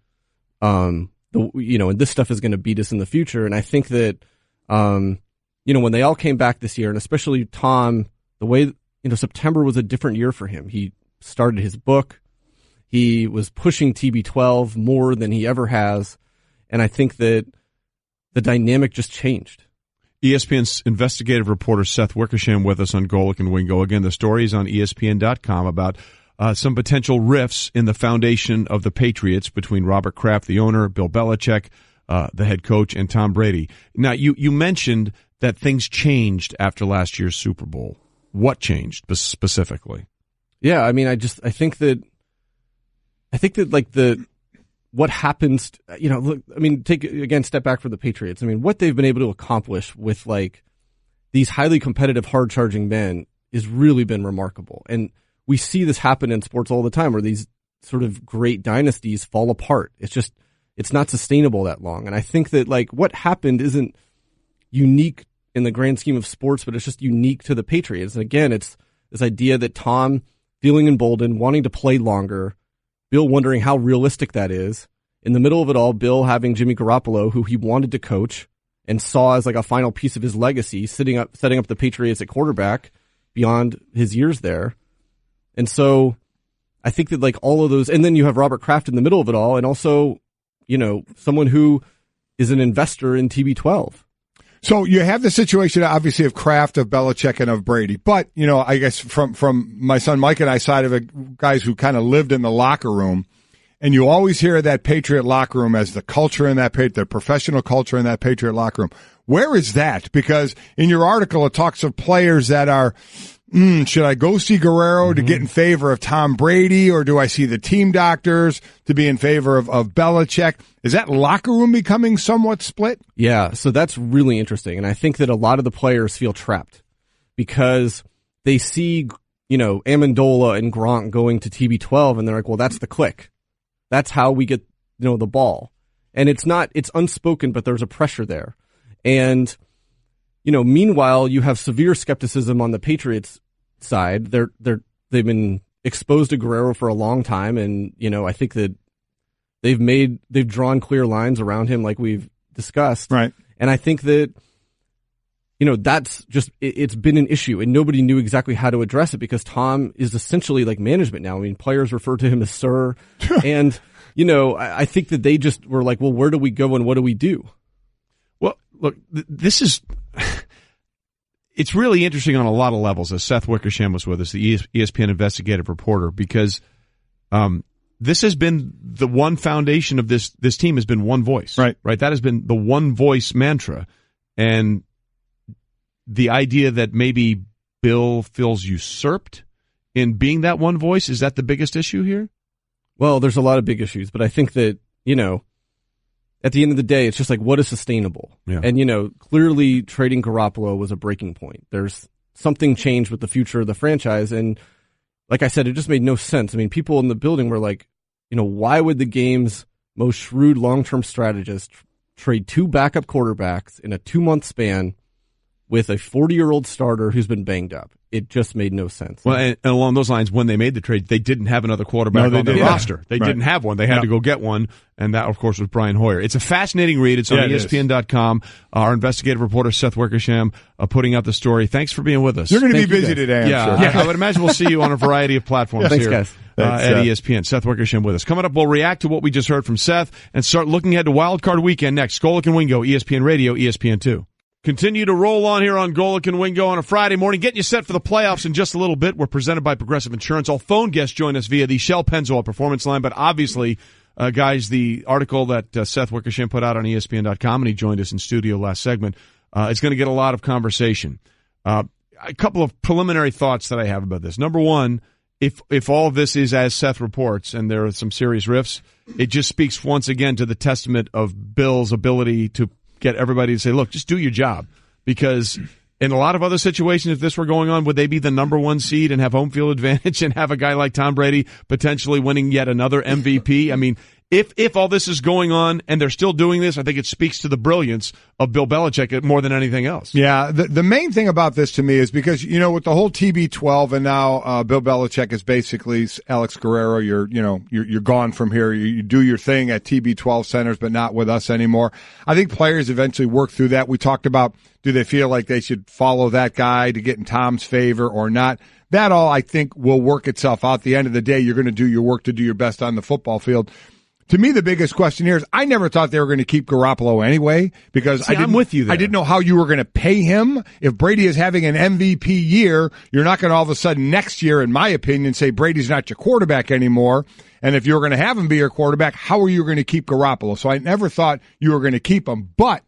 And this stuff is going to beat us in the future. And I think that, when they all came back this year, and especially Tom, the way, September was a different year for him. He started his book. He was pushing TB12 more than he ever has. And I think that the dynamic just changed. ESPN's investigative reporter Seth Wickersham with us on Golic and Wingo. Again, the story is on ESPN.com about some potential rifts in the foundation of the Patriots between Robert Kraft, the owner, Bill Belichick, the head coach, and Tom Brady. Now, you mentioned that things changed after last year's Super Bowl. What changed specifically? Yeah, I mean, I think that what happens, look, I mean, take again, step back for the Patriots. I mean, what they've been able to accomplish with these highly competitive, hard charging men has really been remarkable. And we see this happen in sports all the time, where these sort of great dynasties fall apart. It's not sustainable that long. And I think that what happened isn't unique in the grand scheme of sports, but it's just unique to the Patriots. And again, it's this idea that Tom, feeling emboldened, wanting to play longer, Bill wondering how realistic that is. In the middle of it all, Bill having Jimmy Garoppolo, who he wanted to coach and saw as like a final piece of his legacy, setting up the Patriots at quarterback beyond his years there. And so I think that like all of those, and then you have Robert Kraft in the middle of it all, and also, someone who is an investor in TB12. So you have the situation, obviously, of Kraft, of Belichick, and of Brady. But, I guess from my son Mike and I side of it, guys who kind of lived in the locker room, and you always hear that Patriot locker room as the culture in that the professional culture in that Patriot locker room. Where is that? Because in your article, it talks of players that are, should I go see Guerrero to get in favor of Tom Brady, or do I see the team doctors to be in favor of Belichick? Is that locker room becoming somewhat split? Yeah, so that's really interesting. And I think that a lot of the players feel trapped because they see, Amendola and Gronk going to TB12, and they're like, well, that's the click. That's how we get, the ball. And it's unspoken, but there's a pressure there. And, meanwhile, you have severe skepticism on the Patriots side. They've been exposed to Guerrero for a long time, and I think that they've drawn clear lines around him, like we've discussed. Right. And I think that that's just it's been an issue, and nobody knew exactly how to address it because Tom is essentially like management now. I mean, players refer to him as sir, and I think that they just were like, well, where do we go and what do we do? Well, look, this is. It's really interesting on a lot of levels, as Seth Wickersham was with us, the ESPN investigative reporter, because this has been the one foundation of this team has been one voice. Right. That has been the one voice mantra. And the idea that maybe Bill feels usurped in being that one voice, is that the biggest issue here? Well, there's a lot of big issues, but I think that, at the end of the day, it's just like, what is sustainable? Yeah. And, clearly trading Garoppolo was a breaking point. There's something changed with the future of the franchise. And like I said, it just made no sense. I mean, people in the building were like, why would the game's most shrewd long-term strategist trade 2 backup quarterbacks in a 2-month span with a 40-year-old starter who's been banged up? It just made no sense. Well, and along those lines, when they made the trade, they didn't have another quarterback on their roster. They didn't have one. They had to go get one, and that, of course, was Brian Hoyer. It's a fascinating read. It's on ESPN.com. Our investigative reporter, Seth Wickersham, putting out the story. Thanks for being with us. You're going to be busy today, I'm sure. I would imagine we'll see you on a variety of platforms Thanks, here guys. At ESPN. Seth Wickersham with us. Coming up, we'll react to what we just heard from Seth and start looking ahead to Wild Card Weekend next. Golic and Wingo, ESPN Radio, ESPN2. Continue to roll on here on Golic and Wingo on a Friday morning. Getting you set for the playoffs in just a little bit. We're presented by Progressive Insurance. All phone guests join us via the Shell Pennzoil Performance Line. But obviously, guys, the article that Seth Wickersham put out on ESPN.com, and he joined us in studio last segment, is going to get a lot of conversation. A couple of preliminary thoughts that I have about this. Number one, if all of this is as Seth reports, and there are some serious rifts, it just speaks once again to the testament of Bill's ability to get everybody to say, look, just do your job. Because in a lot of other situations, if this were going on, would they be the number 1 seed and have home field advantage and have a guy like Tom Brady potentially winning yet another MVP? I mean, if all this is going on and they're still doing this, I think it speaks to the brilliance of Bill Belichick more than anything else. Yeah, the main thing about this to me is because, with the whole TB12 and now Bill Belichick is basically Alex Guerrero, you're gone from here. You do your thing at TB12 centers, but not with us anymore. I think players eventually work through that. We talked about, do they feel like they should follow that guy to get in Tom's favor or not? That all, I think, will work itself out. At the end of the day, you're going to do your work to do your best on the football field. To me, the biggest question here is I never thought they were going to keep Garoppolo anyway because I'm with you there. I didn't know how you were going to pay him. If Brady is having an MVP year, you're not going to all of a sudden next year, in my opinion, say Brady's not your quarterback anymore. And if you're going to have him be your quarterback, how are you going to keep Garoppolo? So I never thought you were going to keep him. But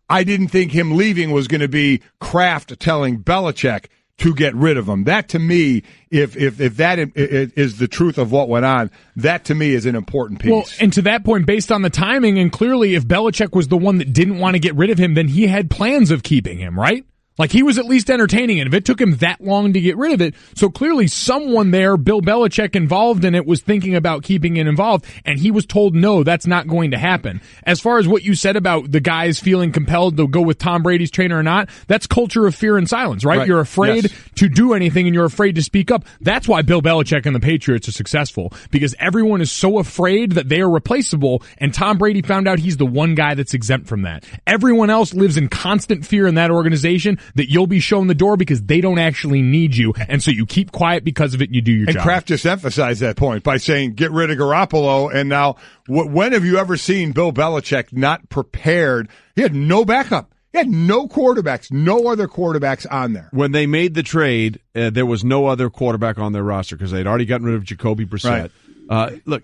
I didn't think him leaving was going to be Kraft telling Belichick to get rid of him. That to me, if that is the truth of what went on, that to me is an important piece. Well, and to that point, based on the timing, and clearly if Belichick was the one that didn't want to get rid of him, then he had plans of keeping him, right? Like, he was at least entertaining, and if it took him that long to get rid of it, so clearly someone there, Bill Belichick involved in it, was thinking about keeping it involved, and he was told, no, that's not going to happen. As far as what you said about the guys feeling compelled to go with Tom Brady's trainer or not, that's culture of fear and silence, right? You're afraid to do anything, and you're afraid to speak up. That's why Bill Belichick and the Patriots are successful, because everyone is so afraid that they are replaceable, and Tom Brady found out he's the one guy that's exempt from that. Everyone else lives in constant fear in that organization that you'll be shown the door because they don't actually need you, and so you keep quiet because of it and you do your job. And Kraft just emphasized that point by saying, get rid of Garoppolo, and now, when have you ever seen Bill Belichick not prepared? He had no backup. He had no quarterbacks, no other quarterbacks on there. When they made the trade, there was no other quarterback on their roster because they'd already gotten rid of Jacoby Brissett. Right. Look,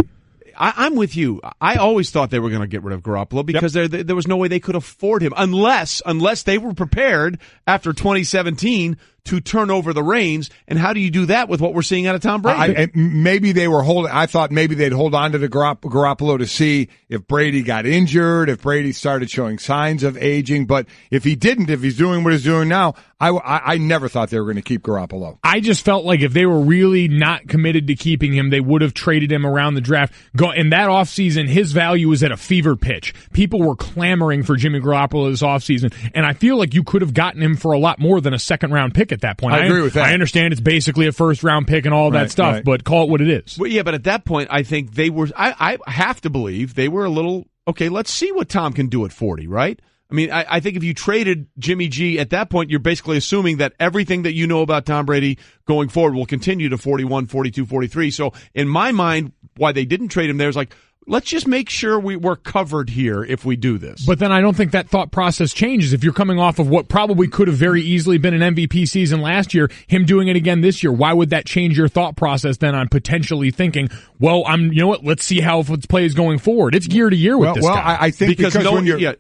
I'm with you. I always thought they were going to get rid of Garoppolo because there was no way they could afford him unless they were prepared after 2017 to turn over the reins. And how do you do that with what we're seeing out of Tom Brady? Maybe they were holding. I thought maybe they'd hold on to the Garoppolo to see if Brady got injured, if Brady started showing signs of aging. But if he didn't, if he's doing what he's doing now, I never thought they were going to keep Garoppolo. I just felt like if they were really not committed to keeping him, they would have traded him around the draft. In that offseason, his value was at a fever pitch. People were clamoring for Jimmy Garoppolo this offseason, and I feel like you could have gotten him for a lot more than a second-round pick at that point. I agree with that. I understand it's basically a first-round pick and all that stuff, but call it what it is. Well, yeah, but at that point, I think they were – I have to believe they were a little – okay, let's see what Tom can do at 40, right? I mean, I think if you traded Jimmy G at that point, you're basically assuming that everything that you know about Tom Brady going forward will continue to 41, 42, 43. So in my mind, why they didn't trade him there is like, let's just make sure we're covered here if we do this. But then I don't think that thought process changes. If you're coming off of what probably could have very easily been an MVP season last year, him doing it again this year, why would that change your thought process then on potentially thinking, well, you know what, let's see how it plays going forward. It's year to year with this guy. Well, I think because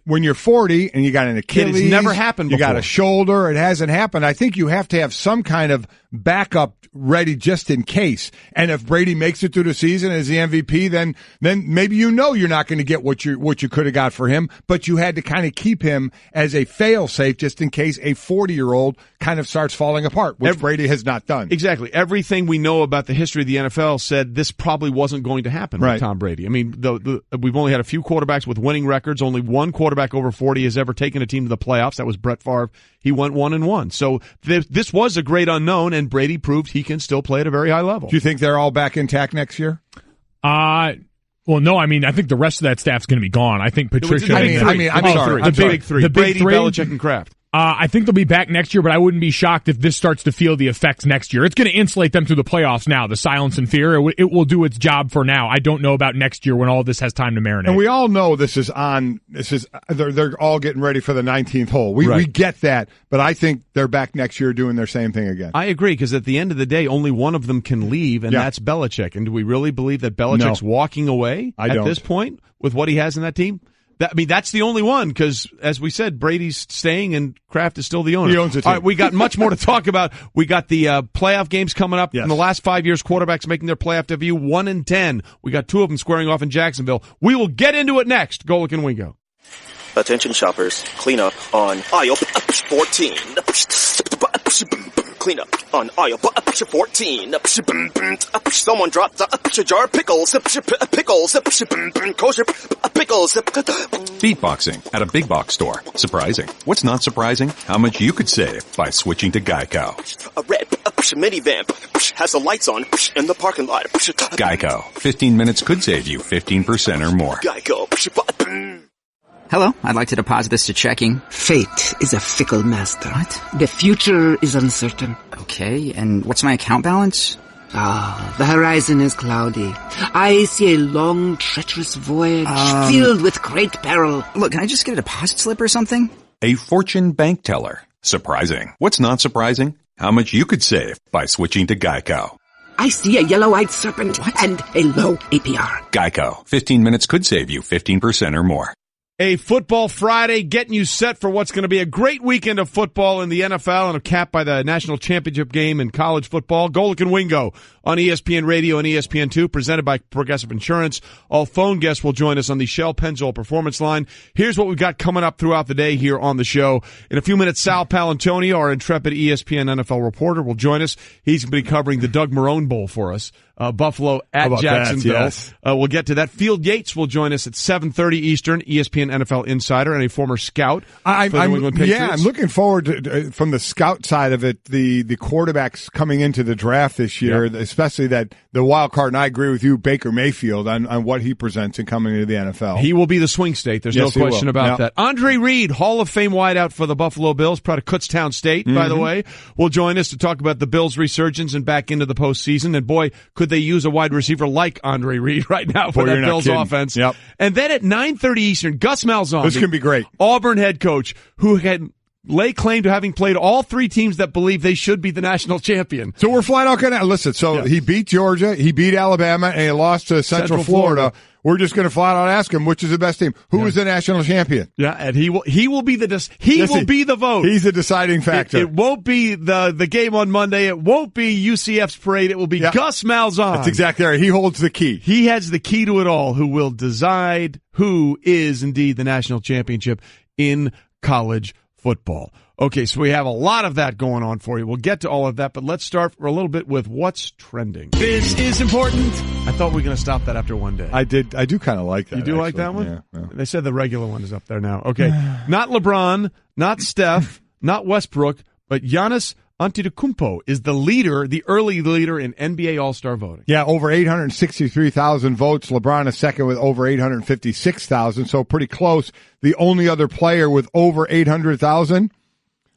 when you're 40 and you got an Achilles, it's never happened before. You got a shoulder, it hasn't happened. I think you have to have some kind of backup ready just in case. And if Brady makes it through the season as the MVP, then maybe you're not going to get what you could have got for him, but you had to kind of keep him as a fail-safe just in case a 40-year-old kind of starts falling apart, which Brady has not done. Exactly. Everything we know about the history of the NFL said this probably wasn't going to happen with Tom Brady. I mean, we've only had a few quarterbacks with winning records. Only one quarterback over 40 has ever taken a team to the playoffs. That was Brett Favre. He went 1-1. So this was a great unknown, and Brady proved he can still play at a very high level. Do you think they're all back intact next year? Well, no, I mean, I think the rest of that staff's going to be gone. I think Patricia. I'm sorry. The big three. Brady, Belichick, and Kraft. I think they'll be back next year, but I wouldn't be shocked if this starts to feel the effects next year. It's going to insulate them through the playoffs now, the silence and fear. It will do its job for now. I don't know about next year when all this has time to marinate. And we all know they're all getting ready for the 19th hole. We get that, but I think they're back next year doing their same thing again. I agree, because at the end of the day, only one of them can leave, and that's Belichick. And do we really believe that Belichick's walking away at this point with what he has in that team? That's the only one, because, as we said, Brady's staying and Kraft is still the owner. He owns the team. All right, we got much more to talk about. We got the playoff games coming up. In the last 5 years, quarterbacks making their playoff debut, 1-10. We got two of them squaring off in Jacksonville. We will get into it next. Golic and Wingo. Attention shoppers, clean up on aisle 14. Clean up on aisle 14. Someone dropped a jar of pickles. Pickles. Kosher pickles. Beatboxing at a big box store. Surprising. What's not surprising? How much you could save by switching to Geico. A red minivan has the lights on in the parking lot. Geico. 15 minutes could save you 15% or more. Geico. Hello, I'd like to deposit this to checking. Fate is a fickle master. What? The future is uncertain. Okay, and what's my account balance? The horizon is cloudy. I see a long, treacherous voyage filled with great peril. Look, can I just get a deposit slip or something? A fortune bank teller. Surprising. What's not surprising? How much you could save by switching to Geico. I see a yellow-eyed serpent and a low APR. Geico. 15 minutes could save you 15% or more. A football Friday, getting you set for what's going to be a great weekend of football in the NFL and capped by the national championship game in college football. Golic and Wingo on ESPN Radio and ESPN2, presented by Progressive Insurance. All phone guests will join us on the Shell Pennzoil Performance Line. Here's what we've got coming up throughout the day here on the show. In a few minutes, Sal Paolantonio, our intrepid ESPN NFL reporter, will join us. He's going to be covering the Doug Marrone Bowl for us. Buffalo at Jacksonville. Yes. We'll get to that. Field Yates will join us at 7:30 Eastern, ESPN NFL insider and a former scout for the New England Patriots. Yeah, I'm looking forward to, from the scout side of it, the quarterbacks coming into the draft this year, especially that the wild card, and I agree with you, Baker Mayfield, on what he presents and coming into the NFL. He will be the swing state. There's no question about that. Andre Reed, Hall of Fame wideout for the Buffalo Bills, proud of Kutztown State, by the way, will join us to talk about the Bills' resurgence and back into the postseason. And boy, could they use a wide receiver like Andre Reed right now for that Bills offense. Yep. And then at 9:30 Eastern, Gus Malzahn, this can be great. Auburn head coach, who had lay claim to having played all three teams that believe they should be the national champion. So we're flat out going to listen. So he beat Georgia, he beat Alabama, and he lost to Central Florida. We're just going to flat out ask him which is the best team. Who is the national champion? Yeah, and he will be the vote. He's the deciding factor. It won't be the game on Monday. It won't be UCF's parade. It will be Gus Malzahn. That's exactly right. He holds the key. He has the key to it all. Who will decide who is indeed the national championship in college football. Okay, so we have a lot of that going on for you. We'll get to all of that, but let's start for a little bit with what's trending. This is important. I thought we were going to stop that after one day. I do kind of like that. You do like that one? Yeah. They said the regular one is up there now. Okay, not LeBron, not Steph, not Westbrook, but Giannis Antetokounmpo is the early leader in NBA All-Star voting. Yeah, over 863,000 votes. LeBron is second with over 856,000, so pretty close. The only other player with over 800,000,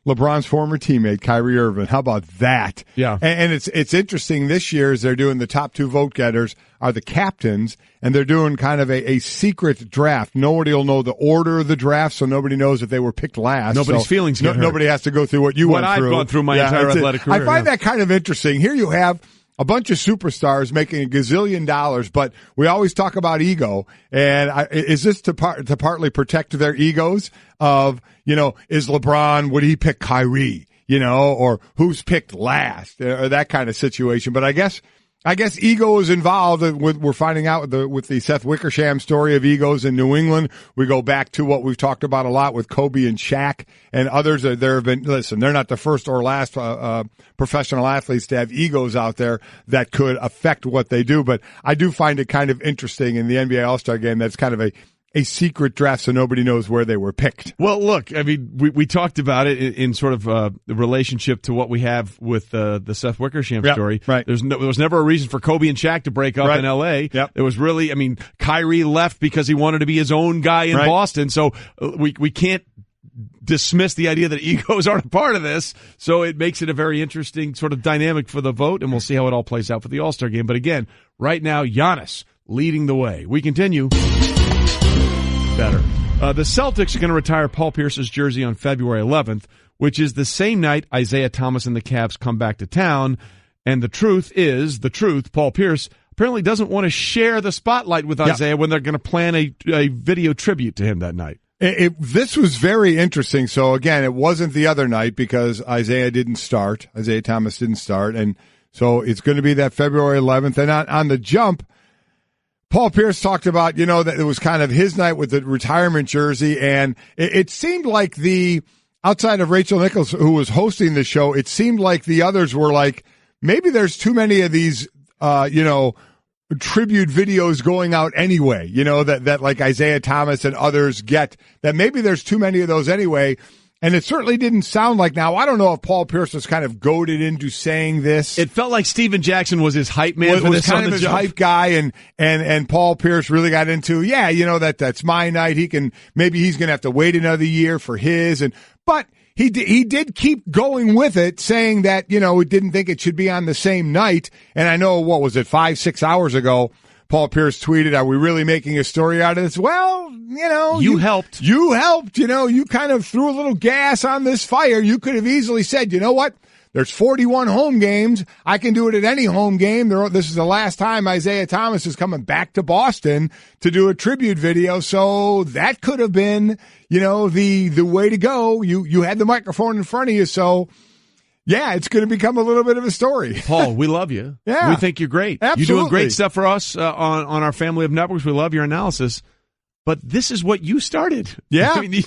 LeBron's former teammate, Kyrie Irving. How about that? Yeah. And it's interesting this year as they're doing the top two vote getters are the captains, and they're doing kind of a secret draft. Nobody will know the order of the draft, so nobody knows if they were picked last. Nobody's feelings get hurt. Nobody has to go through what went through. I've gone through my entire athletic career. I find that kind of interesting. Here you have a bunch of superstars making a gazillion dollars, but we always talk about ego. And is this to partly protect their egos of, is LeBron, would he pick Kyrie, or who's picked last, or that kind of situation. But I guess ego is involved. We're finding out with the Seth Wickersham story of egos in New England. We go back to what we've talked about a lot with Kobe and Shaq and others. There have been, they're not the first or last professional athletes to have egos out there that could affect what they do. But I do find it kind of interesting in the NBA All-Star game. That's kind of a secret draft, so nobody knows where they were picked. Well, look, I mean, we talked about it in sort of the relationship to what we have with the Seth Wickersham story. Right. There was never a reason for Kobe and Shaq to break up in L.A. Yep. It was really, Kyrie left because he wanted to be his own guy in Boston, so we can't dismiss the idea that egos aren't a part of this, so it makes it a very interesting sort of dynamic for the vote, and we'll see how it all plays out for the All-Star game. But again, right now, Giannis leading the way. We continue. Better. The Celtics are going to retire Paul Pierce's jersey on February 11th, which is the same night Isaiah Thomas and the Cavs come back to town. And the truth, Paul Pierce apparently doesn't want to share the spotlight with Isaiah when they're going to plan a video tribute to him that night. This was very interesting. So, again, it wasn't the other night because Isaiah Thomas didn't start. And so it's going to be that February 11th. And on the jump, Paul Pierce talked about, that it was kind of his night with the retirement jersey, and it seemed like outside of Rachel Nichols, who was hosting the show, it seemed like the others were like, maybe there's too many of these, tribute videos going out anyway, that like Isaiah Thomas and others get, that maybe there's too many of those anyway. And it certainly didn't sound like, now, I don't know if Paul Pierce was kind of goaded into saying this. It felt like Steven Jackson was his hype man for this. Was kind of his hype guy, and Paul Pierce really got into, that's my night. Maybe he's going to have to wait another year for his. But he did keep going with it, saying that, he didn't think it should be on the same night. And I know, 5-6 hours ago, Paul Pierce tweeted, are we really making a story out of this? Well, you helped. You helped, you kind of threw a little gas on this fire. You could have easily said, you know what? There's 41 home games. I can do it at any home game. This is the last time Isaiah Thomas is coming back to Boston to do a tribute video. So that could have been, the way to go. You had the microphone in front of you. So, yeah, it's going to become a little bit of a story. Paul, we love you. Yeah. We think you're great. Absolutely. You're doing great stuff for us on our family of networks. We love your analysis. But this is what you started. Yeah. I mean,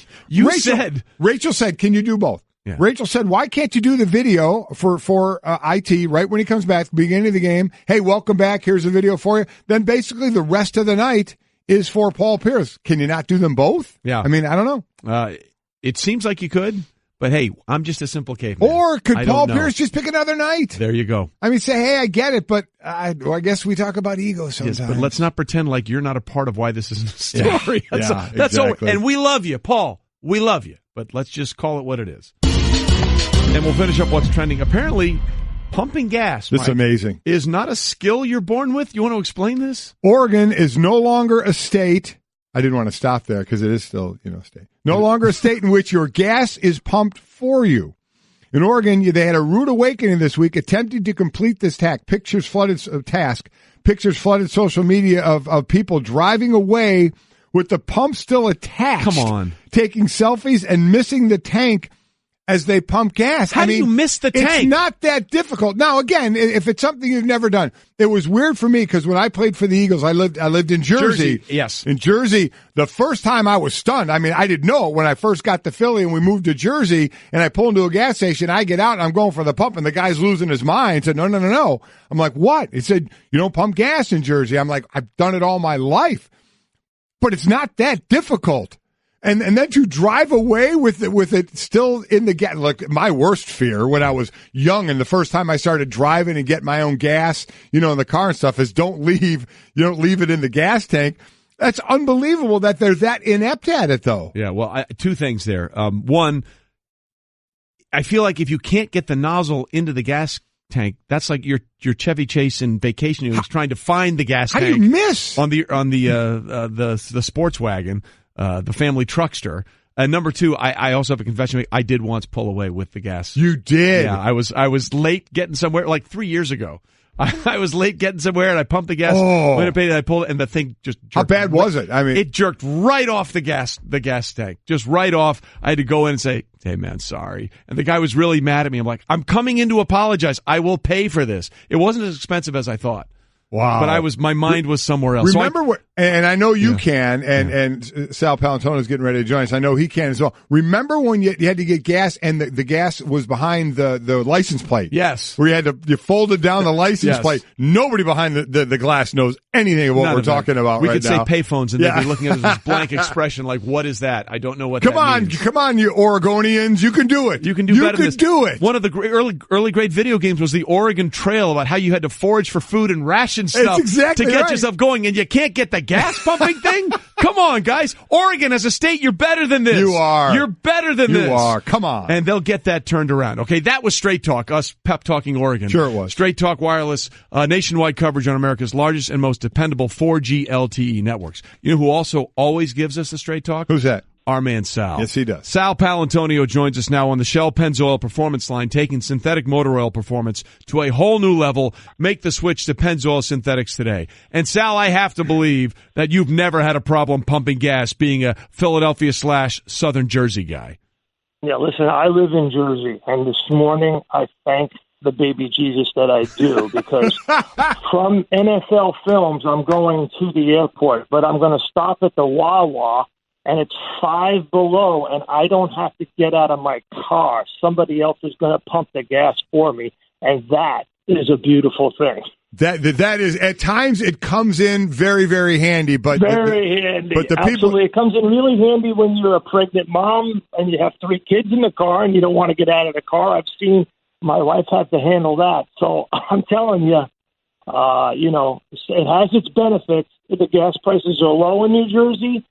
Rachel said, can you do both? Yeah. Rachel said, why can't you do the video for IT right when he comes back, beginning of the game? Hey, welcome back. Here's a video for you. Then basically the rest of the night is for Paul Pierce. Can you not do them both? Yeah. I mean, I don't know. It seems like you could. But, hey, I'm just a simple caveman. Or could Paul Pierce just pick another night? There you go. I mean, say, hey, I get it, but I guess we talk about ego sometimes. Yes, but let's not pretend like you're not a part of why this is a story. Yeah, that's exactly. And we love you, Paul. We love you. But let's just call it what it is. And we'll finish up what's trending. Apparently, pumping gas, It's amazing. Is not a skill you're born with. You want to explain this? Oregon is no longer a state. I didn't want to stop there because it is still, a state. No longer a state in which your gas is pumped for you. In Oregon, they had a rude awakening this week, attempting to complete this task. Pictures flooded social media of people driving away with the pump still attached. Come on. Taking selfies and missing the tank as they pump gas. How do you miss the tank? It's not that difficult. Now, again, if it's something you've never done, it was weird for me because when I played for the Eagles, I lived in Jersey. Yes. In Jersey, the first time I was stunned. I mean, I didn't know when I first got to Philly and we moved to Jersey and I pull into a gas station, I get out and I'm going for the pump and the guy's losing his mind. He said, no. I'm like, what? He said, you don't pump gas in Jersey. I'm like, I've done it all my life. But it's not that difficult. And then to drive away with it still in the gas. Like my worst fear when I was young and the first time I started driving and get my own gas, in the car and stuff is don't leave it in the gas tank. That's unbelievable that they're that inept at it though. Yeah. Well, two things there. One, I feel like if you can't get the nozzle into the gas tank, that's like your Chevy Chase in vacation. He's trying to find the gas tank. How do you miss on the sports wagon? The family truckster. And number two, I also have a confession. I did once pull away with the gas. You did? Yeah, I was late getting somewhere like 3 years ago. I was late getting somewhere and I pumped the gas. When I paid it, I pulled it and the thing just jerked. How bad was it? I mean, it jerked right off the gas tank. Just right off. I had to go in and say, hey man, sorry. And the guy was really mad at me. I'm like, I'm coming in to apologize. I will pay for this. It wasn't as expensive as I thought. Wow. But my mind was somewhere else. Remember and I know you can, and Sal Paolantonio is getting ready to join us. I know he can as well. Remember when you had to get gas and the gas was behind the license plate? Yes. Where you folded down the license plate. Nobody behind the glass knows anything of what we're talking about right now. We could say payphones and they'd be looking at us with this blank expression like, what is that? I don't know what that means. Come on, you Oregonians. You can do it. You can do better than this. You can do it. One of the early great video games was the Oregon Trail about how you had to forage for food and ration stuff exactly to get right. yourself going, and you can't get the gas pumping thing? Come on, guys. Oregon, as a state, you're better than this. You are. You're better than this. You are. Come on. And they'll get that turned around. Okay, that was Straight Talk, us pep talking Oregon. Sure it was. Straight Talk Wireless, nationwide coverage on America's largest and most dependable 4G LTE networks. You know who also always gives us the Straight Talk? Who's that? Our man Sal. Yes, he does. Sal Paolantonio joins us now on the Shell Pennzoil Performance line, taking synthetic motor oil performance to a whole new level. Make the switch to Pennzoil Synthetics today. And Sal, I have to believe that you've never had a problem pumping gas, being a Philadelphia/Southern Jersey guy. Yeah, listen, I live in Jersey, and this morning I thank the baby Jesus that I do, because from NFL films, I'm going to the airport, but I'm going to stop at the Wawa, and it's 5 below, and I don't have to get out of my car. Somebody else is going to pump the gas for me, and that is a beautiful thing. That is, at times it comes in very, very handy, but very handy. But Absolutely, it comes in really handy when you're a pregnant mom and you have 3 kids in the car and you don't want to get out of the car. I've seen my wife have to handle that. So I'm telling you, it has its benefits. The gas prices are low in New Jersey.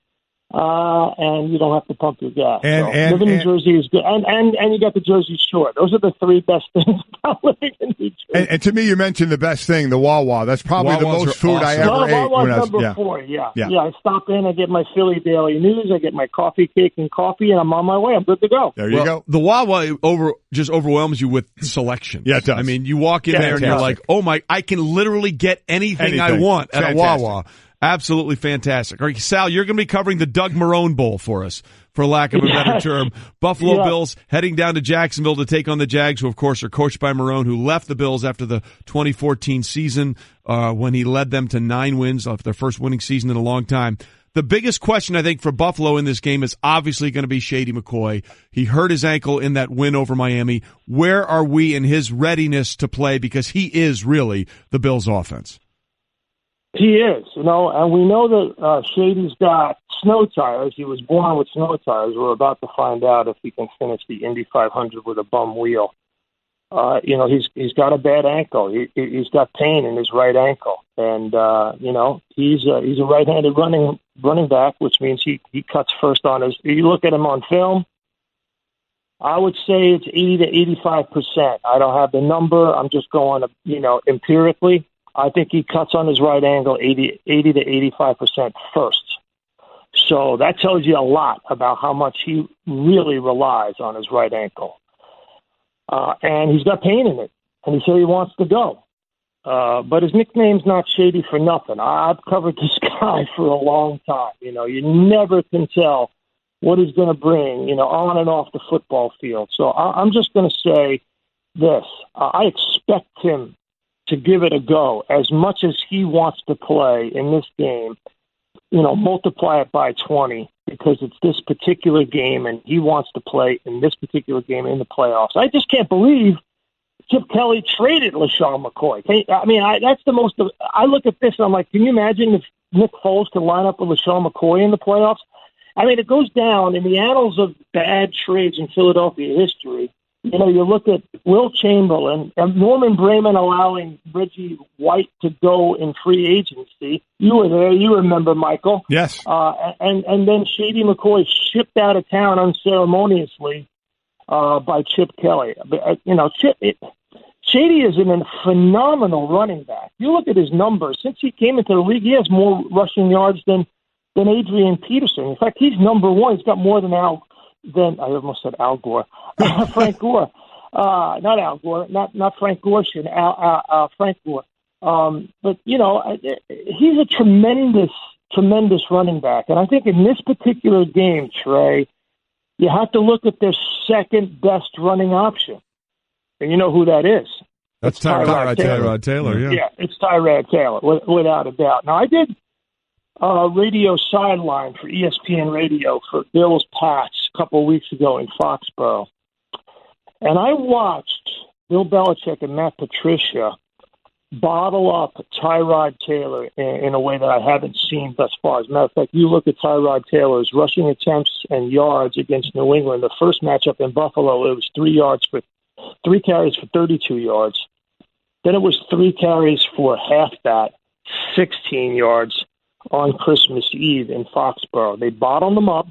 and you don't have to pump your gas. And living in Jersey is good. And you got the Jersey Shore. Those are the three best things about living in New Jersey. And to me, you mentioned the best thing, the Wawa. That's probably the most food I ever ate. Wawa's number 4, yeah. I stop in, I get my Philly Daily News, I get my coffee, cake, and coffee, and I'm on my way. I'm good to go. There you go. The Wawa just overwhelms you with selection. Yeah, it does. I mean, you walk in there and you're like, oh my, I can literally get anything I want at a Wawa. Absolutely fantastic. All right, Sal, you're going to be covering the Doug Marrone Bowl for us, for lack of a better term. Buffalo Bills heading down to Jacksonville to take on the Jags, who, of course, are coached by Marrone, who left the Bills after the 2014 season when he led them to 9 wins, off their first winning season in a long time. The biggest question, I think, for Buffalo in this game is obviously going to be Shady McCoy. He hurt his ankle in that win over Miami. Where are we in his readiness to play? Because he is really the Bills' offense. He is, and we know that Shady's got snow tires. He was born with snow tires. We're about to find out if he can finish the Indy 500 with a bum wheel. He's got a bad ankle. He's got pain in his right ankle, and he's a right-handed running back, which means he cuts first on his. You look at him on film, I would say it's 80 to 85%. I don't have the number. I'm just going, empirically. I think he cuts on his right angle 80 to 85% first. So that tells you a lot about how much he really relies on his right ankle. And he's got pain in it, and he said he wants to go. But his nickname's not Shady for nothing. I've covered this guy for a long time. You never can tell what he's going to bring, on and off the football field. So I'm just going to say this. I expect him to give it a go as much as he wants to play in this game. Multiply it by 20 because it's this particular game and he wants to play in this particular game in the playoffs. I just can't believe Chip Kelly traded LaShawn McCoy. That's the most. I look at this and I'm like, can you imagine if Nick Foles could line up with LaShawn McCoy in the playoffs? It goes down in the annals of bad trades in Philadelphia history. You look at Will Chamberlain and Norman Brayman allowing Reggie White to go in free agency. You were there. You remember, Michael. Yes. And then Shady McCoy shipped out of town unceremoniously by Chip Kelly. Shady is a phenomenal running back. You look at his numbers. Since he came into the league, he has more rushing yards than Adrian Peterson. In fact, he's number one. He's got more than I almost said Al Gore. Frank Gore. Not Al Gore. Not Frank Gorshin. Frank Gore. But, he's a tremendous running back. And I think in this particular game, Trey, you have to look at their second best running option. And you know who that is? That's Tyrod Taylor. Yeah, it's Tyrod Taylor, without a doubt. Now, I did radio sideline for ESPN Radio for Bills Pats a couple of weeks ago in Foxborough. And I watched Bill Belichick and Matt Patricia bottle up Tyrod Taylor in a way that I haven't seen thus far. As a matter of fact, you look at Tyrod Taylor's rushing attempts and yards against New England. The first matchup in Buffalo, it was 3 carries for 32 yards. Then it was 3 carries for half that, 16 yards on Christmas Eve in Foxborough. They bottled them up,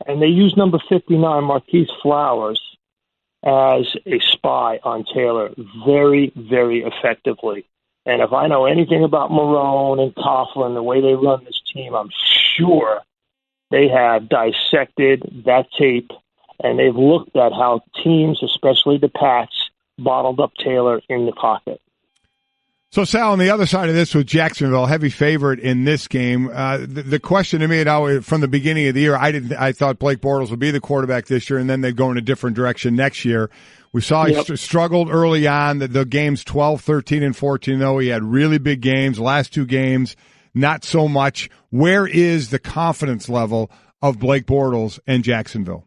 and they used number 59, Marquise Flowers, as a spy on Taylor very, very effectively. And if I know anything about Marrone and Coughlin, the way they run this team, I'm sure they have dissected that tape, and they've looked at how teams, especially the Pats, bottled up Taylor in the pocket. So, Sal, on the other side of this with Jacksonville, heavy favorite in this game. The question to me from the beginning of the year, I thought Blake Bortles would be the quarterback this year, and then they'd go in a different direction next year. We saw he struggled early on. The games 12, 13, and 14, though. He had really big games. Last 2 games, not so much. Where is the confidence level of Blake Bortles and Jacksonville?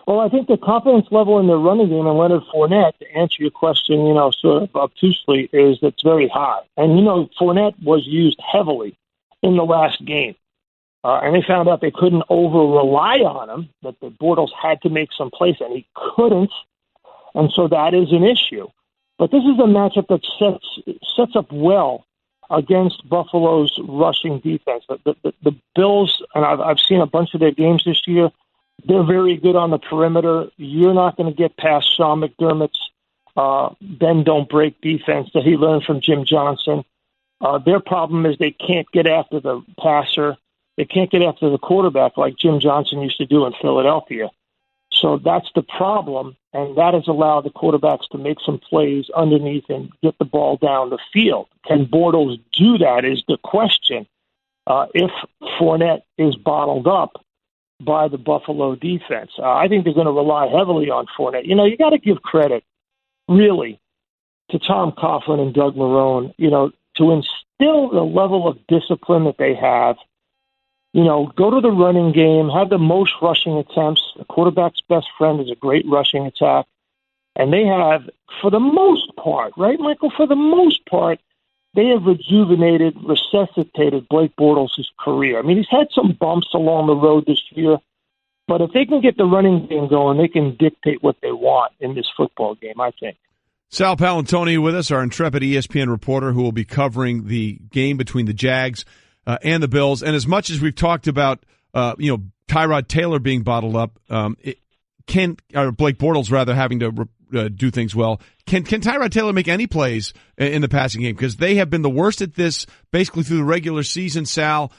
Well, I think the confidence level in their running game and Leonard Fournette, to answer your question, sort of obtusely, is that's very high. And, Fournette was used heavily in the last game. And they found out they couldn't over-rely on him, that the Bortles had to make some plays, and he couldn't. And so that is an issue. But this is a matchup that sets up well against Buffalo's rushing defense. The Bills, and I've seen a bunch of their games this year, they're very good on the perimeter. You're not going to get past Sean McDermott's bend, don't break defense that he learned from Jim Johnson. Their problem is they can't get after the passer. They can't get after the quarterback like Jim Johnson used to do in Philadelphia. So that's the problem, and that has allowed the quarterbacks to make some plays underneath and get the ball down the field. Can Bortles do that is the question. If Fournette is bottled up by the Buffalo defense, I think they're going to rely heavily on Fournette. You got to give credit, really, to Tom Coughlin and Doug Marrone, to instill the level of discipline that they have. Go to the running game, have the most rushing attempts. The quarterback's best friend is a great rushing attack. And they have, for the most part, right, Michael? For the most part, they have resuscitated Blake Bortles' career. I mean, he's had some bumps along the road this year, but if they can get the running game going, they can dictate what they want in this football game, I think. Sal Paolantonio with us, our intrepid ESPN reporter who will be covering the game between the Jags and the Bills. And as much as we've talked about, Tyrod Taylor being bottled up, Blake Bortles rather having to do things well. Can Tyrod Taylor make any plays in the passing game? Because they have been the worst at this basically through the regular season, Sal,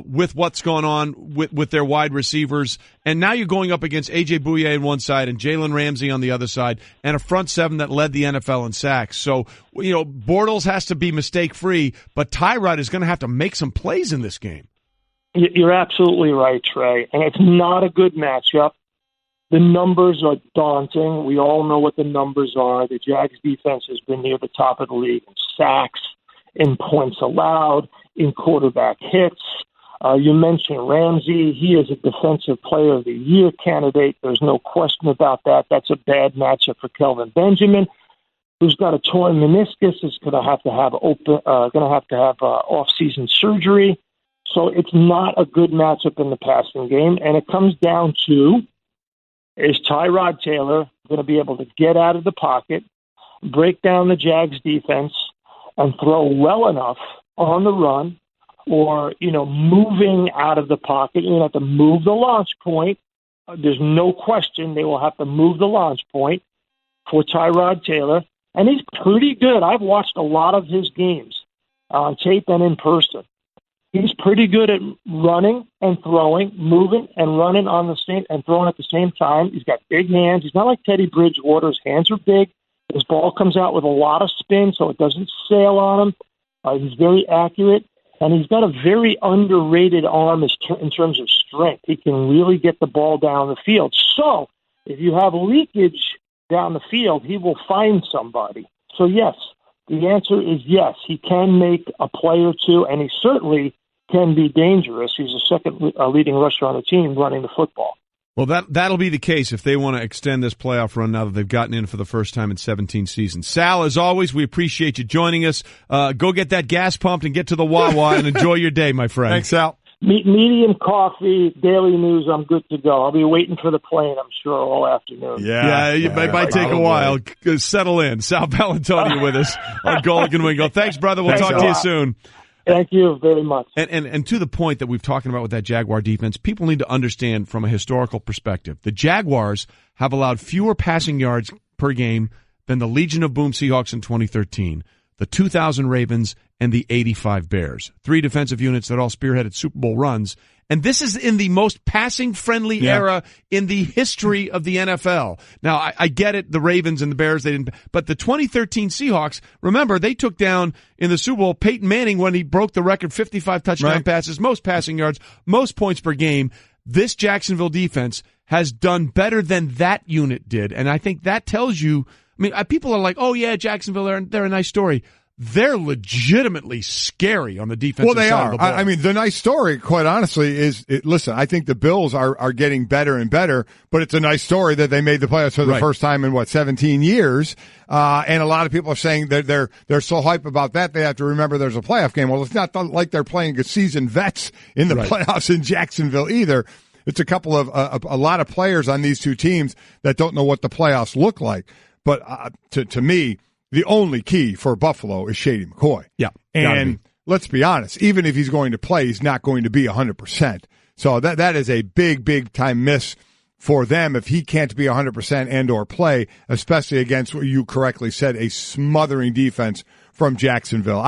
with what's going on with their wide receivers. And now you're going up against A.J. Bouye on one side and Jalen Ramsey on the other side and a front seven that led the NFL in sacks. So, Bortles has to be mistake-free, but Tyrod is going to have to make some plays in this game. You're absolutely right, Trey. And it's not a good matchup. The numbers are daunting. We all know what the numbers are. The Jags defense has been near the top of the league in sacks, in points allowed, in quarterback hits. You mentioned Ramsey. He is a Defensive Player of the Year candidate. There's no question about that. That's a bad matchup for Kelvin Benjamin, who's got a torn meniscus. Is going to have off-season surgery. So it's not a good matchup in the passing game, and it comes down to, is Tyrod Taylor going to be able to get out of the pocket, break down the Jags defense, and throw well enough on the run or, moving out of the pocket? You have to move the launch point. There's no question they will have to move the launch point for Tyrod Taylor. And he's pretty good. I've watched a lot of his games on tape and in person. He's pretty good at running and throwing, moving and running on the same and throwing at the same time. He's got big hands. He's not like Teddy Bridgewater. His hands are big. His ball comes out with a lot of spin, so it doesn't sail on him. He's very accurate, and he's got a very underrated arm in terms of strength. He can really get the ball down the field. So if you have leakage down the field, he will find somebody. So, yes, the answer is yes. He can make a play or two, and he certainly can be dangerous. He's the second leading rusher on the team running the football. Well, that'll be the case if they want to extend this playoff run now that they've gotten in for the first time in 17 seasons. Sal, as always, we appreciate you joining us. Go get that gas pumped and get to the Wawa and enjoy your day, my friend. Thanks, Sal. Medium coffee, Daily News, I'm good to go. I'll be waiting for the plane, I'm sure, all afternoon. Yeah, it might take a while. Settle in. Sal Paolantonio with us on Golic and Wingo. Thanks, brother. We'll talk to you soon. Thank you very much. And to the point that we've talking about with that Jaguar defense, people need to understand from a historical perspective, the Jaguars have allowed fewer passing yards per game than the Legion of Boom Seahawks in 2013, the 2000 Ravens, and the 85 Bears. 3 defensive units that all spearheaded Super Bowl runs. And this is in the most passing-friendly era in the history of the NFL. Now, I get it, the Ravens and the Bears, they didn't. But the 2013 Seahawks, remember, they took down in the Super Bowl Peyton Manning when he broke the record 55 touchdown passes, most passing yards, most points per game. This Jacksonville defense has done better than that unit did. And I think that tells you, people are like, oh, yeah, Jacksonville, they're a nice story. They're legitimately scary on the defensive side of the ball. The nice story, quite honestly, is, listen, I think the Bills are getting better and better, but it's a nice story that they made the playoffs for the first time in, 17 years. And a lot of people are saying that they're so hype about that, they have to remember there's a playoff game. Well, it's not like they're playing seasoned vets in the playoffs in Jacksonville either. It's a couple of, a lot of players on these two teams that don't know what the playoffs look like. But to me, the only key for Buffalo is Shady McCoy. Yeah. And let's be honest, even if he's going to play, he's not going to be 100%. So that is a big time miss for them if he can't be 100% and or play, especially against what you correctly said, a smothering defense from Jacksonville.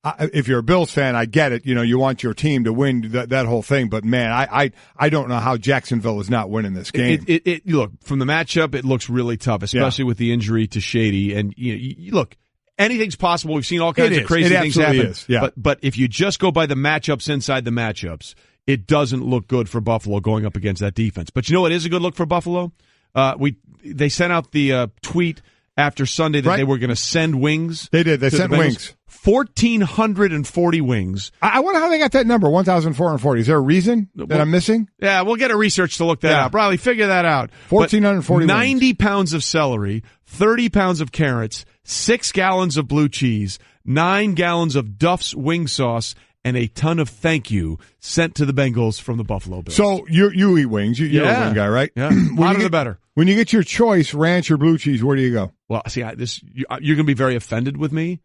If you're a Bills fan, I get it. You want your team to win that whole thing. But, man, I don't know how Jacksonville is not winning this game. Look, from the matchup, it looks really tough, especially with the injury to Shady. And, look, anything's possible. We've seen all kinds of crazy things happen. Yeah. But if you just go by the matchups inside the matchups, it doesn't look good for Buffalo going up against that defense. But you know what is a good look for Buffalo? They sent out the tweet after Sunday that they were going to send wings. They did. They sent wings. 1,440 wings. I wonder how they got that number, 1,440. Is there a reason that I'm missing? Yeah, we'll get a research to look that out. Probably figure that out. 1,440 90 pounds of celery, 30 pounds of carrots, 6 gallons of blue cheese, 9 gallons of Duff's wing sauce, and a ton of thank you sent to the Bengals from the Buffalo Bills. So you eat wings. You're a wing guy, right? Yeah. Hotter the better. When you get your choice, ranch or blue cheese, where do you go? Well, see, you're going to be very offended with me.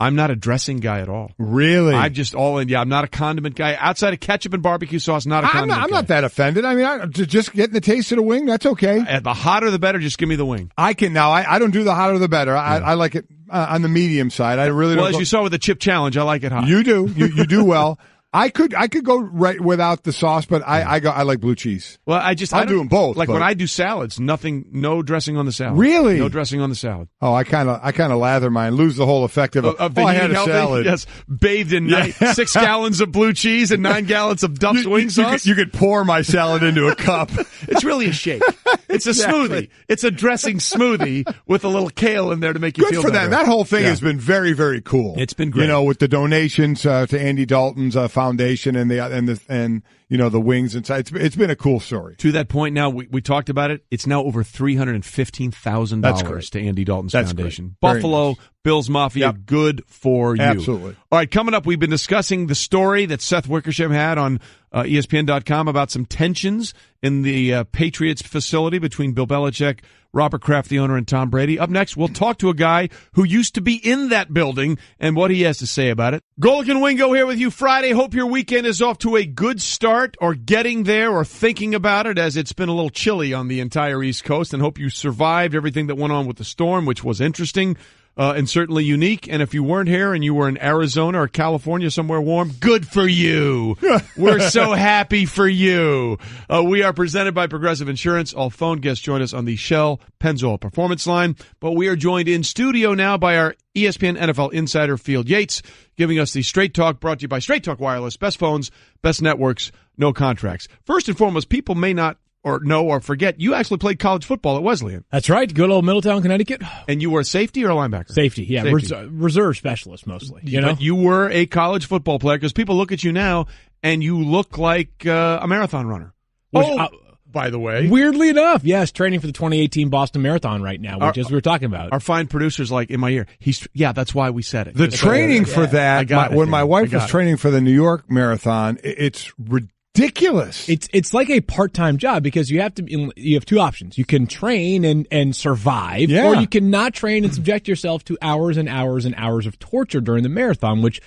I'm not a dressing guy at all. Really? I'm just all in. Yeah, I'm not a condiment guy. Outside of ketchup and barbecue sauce, not a condiment guy. I'm not that offended. I mean, just getting the taste of the wing, that's okay. The hotter the better, just give me the wing. I don't do the hotter the better. I like it on the medium side. I really don't. Well, as you saw with the chip challenge, I like it hot. You do. You do well. I could go right without the sauce, but I like blue cheese. Well, I do them both. Like when I do salads, no dressing on the salad. Really? No dressing on the salad. Oh, I kind of lather mine, lose the whole effect of I had a salad. Yes, bathed in 6 gallons of blue cheese and 9 gallons of Duff's wing sauce. You could pour my salad into a cup. It's really a shake. It's a smoothie. It's a dressing smoothie with a little kale in there to make you feel better. Good for them. That whole thing has been very, very cool. It's been great. With the donations to Andy Dalton's foundation and the wings inside. It's been a cool story. To that point now, we talked about it. It's now over $315,000 to Andy Dalton's foundation. Great. Buffalo nice. Bills Mafia, good for you. Absolutely. All right, coming up, we've been discussing the story that Seth Wickersham had on ESPN.com about some tensions in the Patriots facility between Bill Belichick, Robert Kraft, the owner, and Tom Brady. Up next, we'll talk to a guy who used to be in that building and what he has to say about it. Golic and Wingo here with you Friday. Hope your weekend is off to a good start or getting there or thinking about it, as it's been a little chilly on the entire East Coast, and hope you survived everything that went on with the storm, which was interesting. And certainly unique. And if you weren't here and you were in Arizona or California, somewhere warm, good for you. We're so happy for you. We are presented by Progressive Insurance. All phone guests join us on the Shell Pennzoil Performance Line. But we are joined in studio now by our ESPN NFL insider, Field Yates, giving us the Straight Talk, brought to you by Straight Talk Wireless. Best phones, best networks, no contracts. First and foremost, people may not or know or forget, you actually played college football at Wesleyan. That's right. Good old Middletown, Connecticut. And you were a safety or a linebacker? Safety, yeah. Safety. Reserve specialist mostly. But you were a college football player, because people look at you now and you look like a marathon runner. By the way. Weirdly enough, yes, training for the 2018 Boston Marathon right now, as we were talking about. Our fine producer's like in my ear. That's why we said it. The training for that, when my wife was training for the New York Marathon, it's ridiculous. It's like a part-time job, because you have two options. You can train and survive, or you can not train and subject yourself to hours and hours and hours of torture during the marathon, which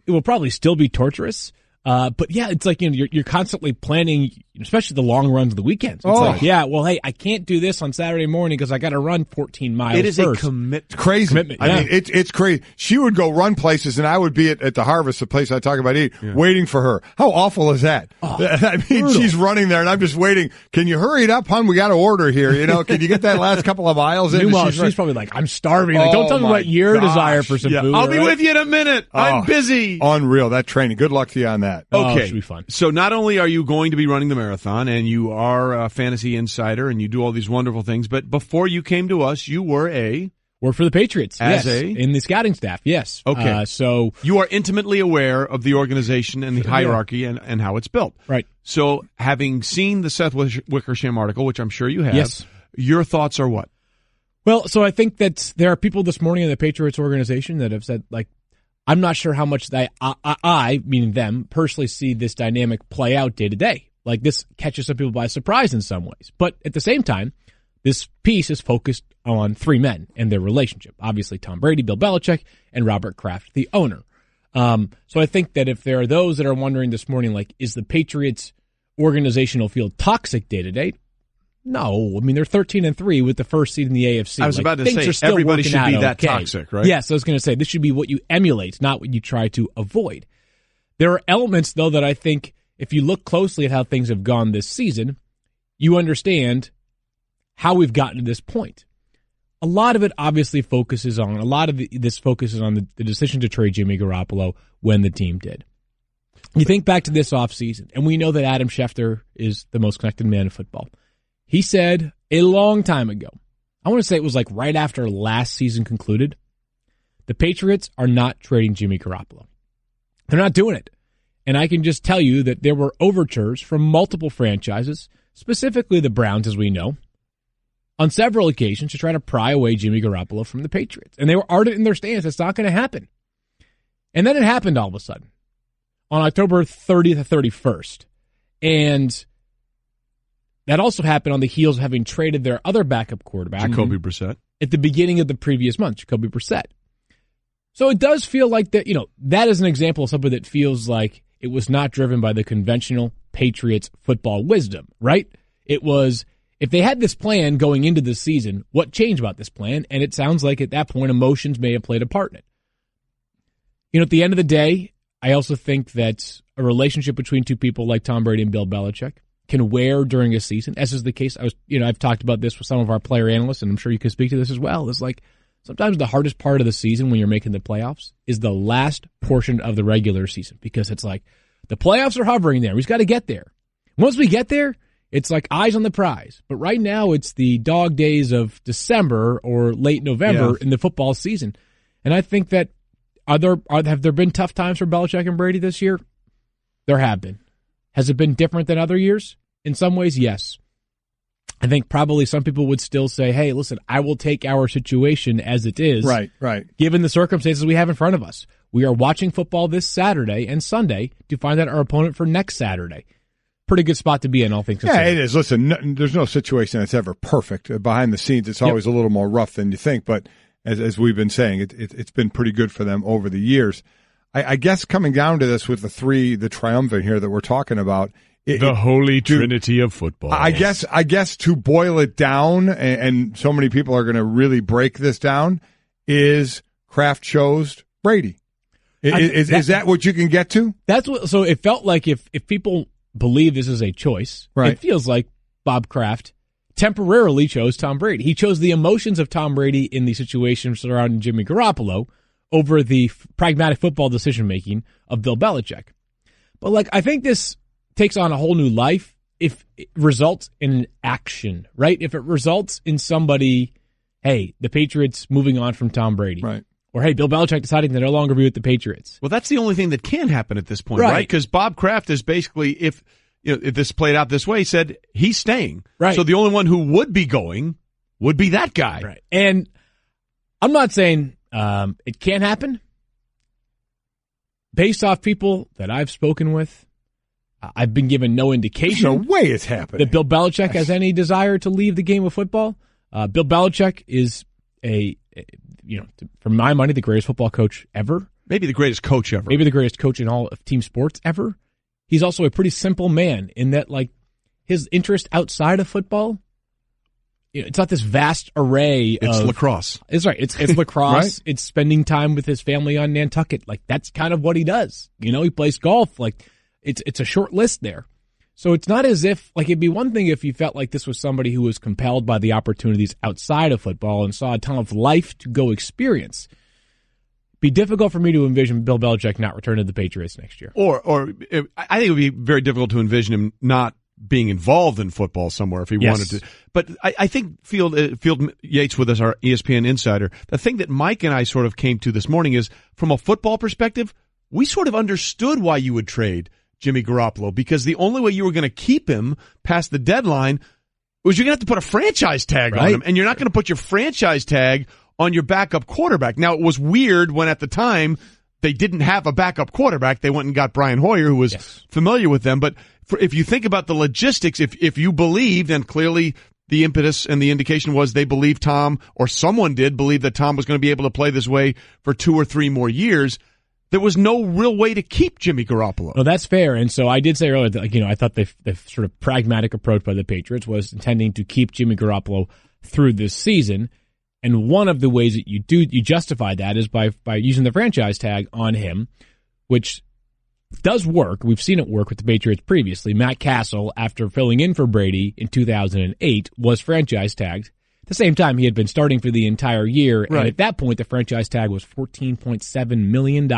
it will probably still be torturous. But yeah, it's like, you're constantly planning, especially the long runs of the weekends. It's like, hey, I can't do this on Saturday morning because I got to run 14 miles. It is first. a commitment. It's crazy. Commitment, I mean, it's crazy. She would go run places, and I would be at the Harvest, the place I talk about waiting for her. How awful is that? I mean, brutal. She's running there, and I'm just waiting. Can you hurry it up, hon? We got to order here. Can you get that last couple of miles in? Meanwhile, she's probably like, I'm starving. Like, don't tell me about your desire for some food. I'll be with you in a minute. I'm busy. Unreal. That training. Good luck to you on that. Okay. It should be fun. So not only are you going to be running the marathon, and you are a fantasy insider, and you do all these wonderful things, but before you came to us, you were work for the Patriots. In the scouting staff. Yes. Okay. So you are intimately aware of the organization and the hierarchy and how it's built. Right. So having seen the Seth Wickersham article, which I'm sure you have, your thoughts are what? Well, so I think that there are people this morning in the Patriots organization that have said, like, I'm not sure how much I, meaning them, personally see this dynamic play out day to day. Like, this catches some people by surprise in some ways. But at the same time, this piece is focused on three men and their relationship. Obviously, Tom Brady, Bill Belichick, and Robert Kraft, the owner. So I think that if there are those that are wondering this morning, like, is the Patriots organizational field toxic day to day? No. I mean, they're 13-3 with the first seed in the AFC. I was about to say, everybody should be that toxic, right? Yes, I was going to say, this should be what you emulate, not what you try to avoid. There are elements, though, that I think if you look closely at how things have gone this season, you understand how we've gotten to this point. A lot of it obviously focuses on, this focuses on the decision to trade Jimmy Garoppolo when the team did. You think back to this offseason, and we know that Adam Schefter is the most connected man in football. He said a long time ago, I want to say it was like right after last season concluded, the Patriots are not trading Jimmy Garoppolo. They're not doing it. And I can just tell you that there were overtures from multiple franchises, specifically the Browns, as we know, on several occasions to try to pry away Jimmy Garoppolo from the Patriots. And they were ardent in their stance. It's not going to happen. And then it happened all of a sudden on October 30th or 31st. And that also happened on the heels of having traded their other backup quarterback, Jacoby Brissett, at the beginning of the previous month, Jacoby Brissett. So it does feel like that, that is an example of something that feels like it was not driven by the conventional Patriots football wisdom, right? It was, if they had this plan going into the season, what changed about this plan? And it sounds like at that point, emotions may have played a part in it. At the end of the day, I also think that a relationship between two people like Tom Brady and Bill Belichick can wear during a season, as is the case. I've talked about this with some of our player analysts, and I'm sure you can speak to this as well. It's like sometimes the hardest part of the season when you're making the playoffs is the last portion of the regular season, because it's like the playoffs are hovering there. We just got to get there. Once we get there, it's like eyes on the prize. But right now, it's the dog days of December or late November in the football season. And I think that have there been tough times for Belichick and Brady this year? There have been. Has it been different than other years? In some ways, yes. I think probably some people would still say, hey, listen, I will take our situation as it is. Right. Given the circumstances we have in front of us. We are watching football this Saturday and Sunday to find out our opponent for next Saturday. Pretty good spot to be in, all things considered. Yeah, it is. Listen, there's no situation that's ever perfect. Behind the scenes, it's always a little more rough than you think. But as we've been saying, it's been pretty good for them over the years. I guess coming down to this with the triumvirate here that we're talking about, the holy trinity of football. I guess to boil it down, and so many people are going to really break this down, is Kraft chose Brady. Is that what you can get to? That's what. So it felt like if people believe this is a choice, it feels like Bob Kraft temporarily chose Tom Brady. He chose the emotions of Tom Brady in the situation surrounding Jimmy Garoppolo over the pragmatic football decision-making of Bill Belichick. But, I think this takes on a whole new life if it results in an action, right? If it results in somebody, hey, the Patriots moving on from Tom Brady. Right. Or, hey, Bill Belichick deciding to no longer be with the Patriots. Well, that's the only thing that can happen at this point, right? Because Bob Kraft is basically, if this played out this way, said he's staying. Right. So the only one who would be going would be that guy. Right. And I'm not saying it can't happen. Based off people that I've spoken with, I've been given no indication. No way it's happening. That Bill Belichick has any desire to leave the game of football. Bill Belichick is for my money, the greatest football coach ever. Maybe the greatest coach ever. Maybe the greatest coach in all of team sports ever. He's also a pretty simple man in that, his interest outside of football, it's not this vast array It's of lacrosse. It's right. It's lacrosse. Right. It's spending time with his family on Nantucket. That's kind of what he does. He plays golf. It's a short list there. So it's not as if, it'd be one thing if you felt like this was somebody who was compelled by the opportunities outside of football and saw a ton of life to go experience. It'd be difficult for me to envision Bill Belichick not returning to the Patriots next year. Or I think it would be very difficult to envision him not being involved in football somewhere if he wanted to. But I think Field Yates with us, our ESPN insider, the thing that Mike and I sort of came to this morning is, from a football perspective, we sort of understood why you would trade Jimmy Garoppolo, because the only way you were going to keep him past the deadline was you're going to have to put a franchise tag on him, and you're not going to put your franchise tag on your backup quarterback. Now, it was weird when at the time they didn't have a backup quarterback. They went and got Brian Hoyer, who was familiar with them. But if you think about the logistics, if you believed, and clearly the impetus and the indication was they believed Tom, or someone did believe that Tom was going to be able to play this way for 2 or 3 more years, there was no real way to keep Jimmy Garoppolo. No, that's fair. And so I did say earlier that, I thought the sort of pragmatic approach by the Patriots was intending to keep Jimmy Garoppolo through this season. And one of the ways that you justify that is by using the franchise tag on him, which does work. We've seen it work with the Patriots previously. Matt Castle, after filling in for Brady in 2008, was franchise tagged. At the same time, he had been starting for the entire year, and at that point, the franchise tag was $14.7 million.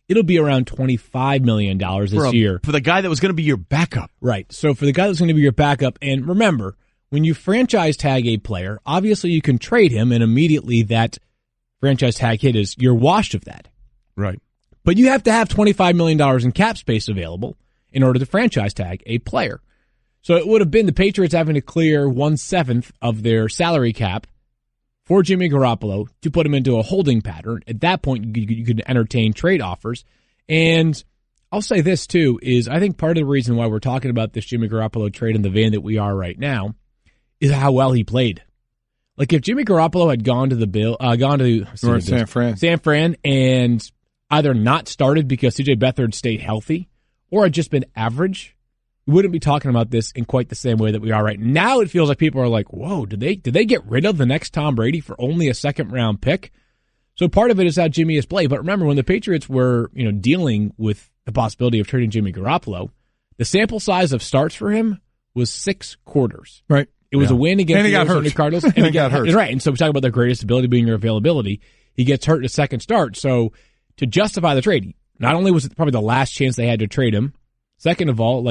It'll be around $25 million this year. For the guy that was going to be your backup. Right. So for the guy that's going to be your backup, and remember, when you franchise tag a player, obviously you can trade him, and immediately that franchise tag hit is you're washed of that. Right. But you have to have $25 million in cap space available in order to franchise tag a player. So it would have been the Patriots having to clear 1/7 of their salary cap for Jimmy Garoppolo to put him into a holding pattern. At that point, you could entertain trade offers. And I'll say this, too, is I think part of the reason why we're talking about this Jimmy Garoppolo trade in the vein that we are right now is how well he played. Like, if Jimmy Garoppolo had gone to San Fran and either not started because C.J. Beathard stayed healthy or had just been average, we wouldn't be talking about this in quite the same way that we are right now. It feels like people are like, whoa, did they get rid of the next Tom Brady for only a second-round pick? So part of it is how Jimmy has played. But remember, when the Patriots were dealing with the possibility of trading Jimmy Garoppolo, the sample size of starts for him was 6 quarters. Right. It was a win against the Arizona Cardinals. And he got hurt. Right. And so we talk about their greatest ability being their availability. He gets hurt in a second start. So to justify the trade, not only was it probably the last chance they had to trade him, second of all,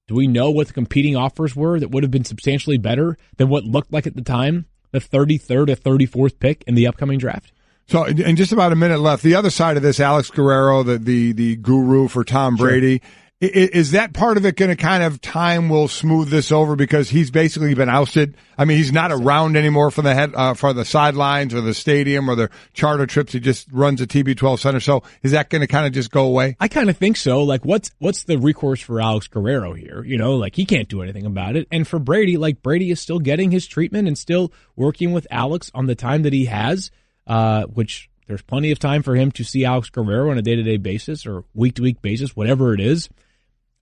do we know what the competing offers were that would have been substantially better than what looked like at the time the 33rd or 34th pick in the upcoming draft? So, in just about a minute left, the other side of this, Alex Guerrero, the guru for Tom Brady, sure. Is that part of it going to kind of time will smooth this over because he's basically been ousted? I mean, he's not around anymore for the sidelines or the stadium or the charter trips. He just runs a TB12 center. So is that going to kind of just go away? I kind of think so. What's the recourse for Alex Guerrero here? He can't do anything about it. And for Brady, Brady is still getting his treatment and still working with Alex on the time that he has, which there's plenty of time for him to see Alex Guerrero on a day-to-day basis or week-to-week basis, whatever it is.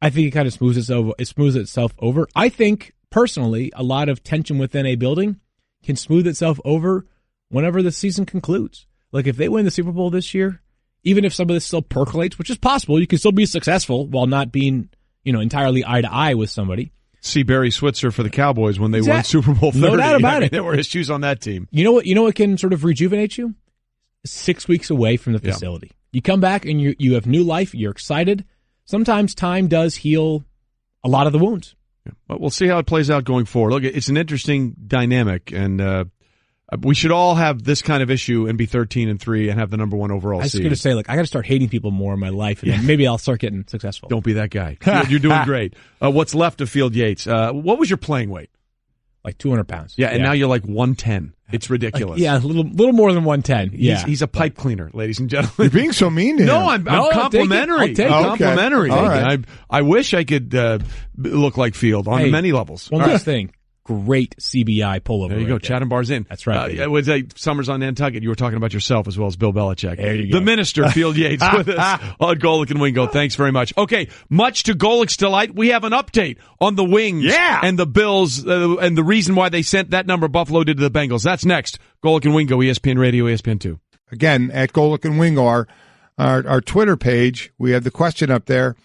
I think it kind of smooths itself over. I think, personally, a lot of tension within a building can smooth itself over whenever the season concludes. If they win the Super Bowl this year, even if some of this still percolates, which is possible, you can still be successful while not being, entirely eye-to-eye with somebody. See Barry Switzer for the Cowboys when they won Super Bowl 30. No doubt about it. There were issues on that team. You know what can sort of rejuvenate you? 6 weeks away from the facility. Yeah. You come back and you have new life, you're excited. Sometimes time does heal a lot of the wounds. Yeah. But we'll see how it plays out going forward. Look, it's an interesting dynamic, and we should all have this kind of issue and be 13-3 and have the number 1 overall seed. I was going to say, I got to start hating people more in my life, and then maybe I'll start getting successful. Don't be that guy. You're doing great. What's left of Field Yates? What was your playing weight? 200 pounds. Yeah, and now you're 110. It's ridiculous. A little more than 110. Yeah, he's a pipe cleaner, ladies and gentlemen. You're being so mean to him. No, I'm complimentary. Complimentary. All right. I wish I could look like Field on many levels. One last thing. Great CBI pullover. There you go. Chatham Bar's in. That's right. It was Summers on Nantucket. You were talking about yourself as well as Bill Belichick. There you go. The minister, Field Yates, with us on Golic and Wingo. Thanks very much. Okay, much to Golic's delight, we have an update on the Wings and the Bills and the reason why they sent that number Buffalo did to the Bengals. That's next. Golic and Wingo, ESPN Radio, ESPN2. Again, at Golic and Wingo, our Twitter page, we have the question up there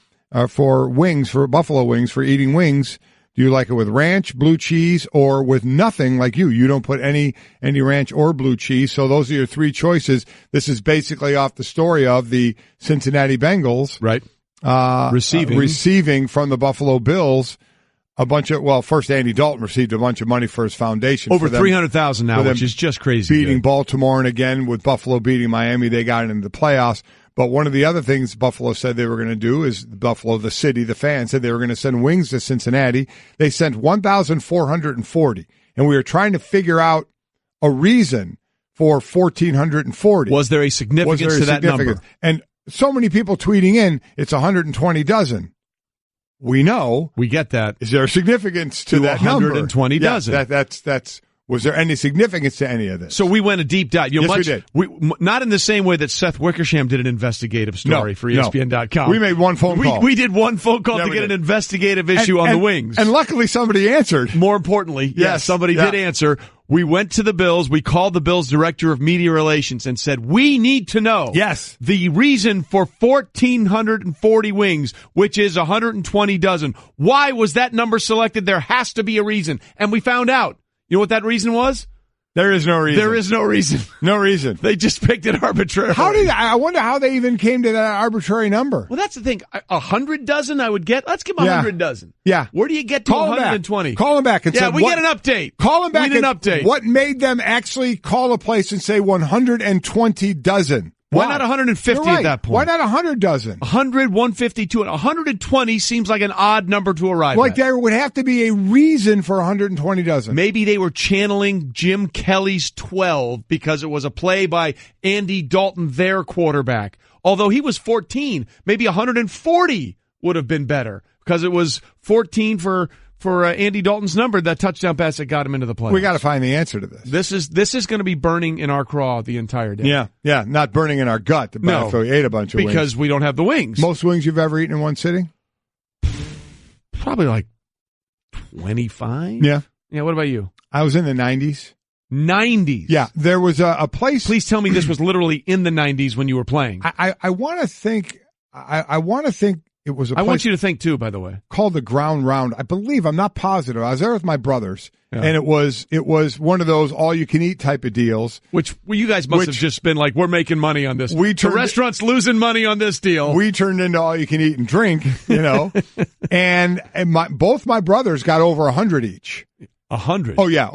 for wings, for Buffalo wings, for eating wings. Do you like it with ranch, blue cheese, or with nothing like you? You don't put any ranch or blue cheese. So those are your 3 choices. This is basically off the story of the Cincinnati Bengals. Right. Receiving from the Buffalo Bills a bunch of, first Andy Dalton received a bunch of money for his foundation. Over $300,000 now, which is just crazy. Beating Baltimore, and again, with Buffalo beating Miami, they got into the playoffs. But one of the other things Buffalo said they were going to do is Buffalo, the city, the fans, said they were going to send wings to Cincinnati. They sent 1,440. And we were trying to figure out a reason for 1,440. Was there a significance to that number? And so many people tweeting in, it's 120 dozen. We know. We get that. Is there a significance to that number? 120 dozen. That's Was there any significance to any of this? So we went a deep dive. Yes, we did. Not in the same way that Seth Wickersham did an investigative story for ESPN.com. We made one phone call. We did one phone call to get an investigative issue on the wings. And luckily somebody answered. More importantly, yes, somebody did answer. We went to the Bills. We called the Bills director of media relations and said, we need to know the reason for 1,440 wings, which is 120 dozen. Why was that number selected? There has to be a reason. And we found out. You know what that reason was? There is no reason. There is no reason. No reason. They just picked it arbitrarily. I wonder how they even came to that arbitrary number. Well, that's the thing. 100 dozen I would get. Let's give 100 dozen. Yeah. Where do you get to 120? Call them back and say, we get an update. Call them back. We need an update. What made them actually call a place and say 120 dozen? Why not 150 at that point? Why not 100 dozen? 100, 150, 200. 120 seems like an odd number to arrive at. There would have to be a reason for 120 dozen. Maybe they were channeling Jim Kelly's 12 because it was a play by Andy Dalton, their quarterback. Although he was 14, maybe 140 would have been better because it was 14 for Andy Dalton's number, that touchdown pass that got him into the playoffs. We got to find the answer to this. This is going to be burning in our craw the entire day. Yeah, not burning in our gut. No, we ate a bunch of wings. Because we don't have the wings. Most wings you've ever eaten in one sitting? Probably like 25. Yeah. Yeah, what about you? I was in the 90s. 90s? Yeah, there was a place. Please tell me this was literally in the 90s when you were playing. I want to think. I want to think. It was a place I want you to think, too, by the way. Called the Ground Round. I believe, I'm not positive. I was there with my brothers, and it was one of those all-you-can-eat type of deals. Which you guys must have just been like, we're making money on this. The restaurant's losing money on this deal. We turned into all-you-can-eat and drink, and both my brothers got over 100 each. 100? Oh, yeah,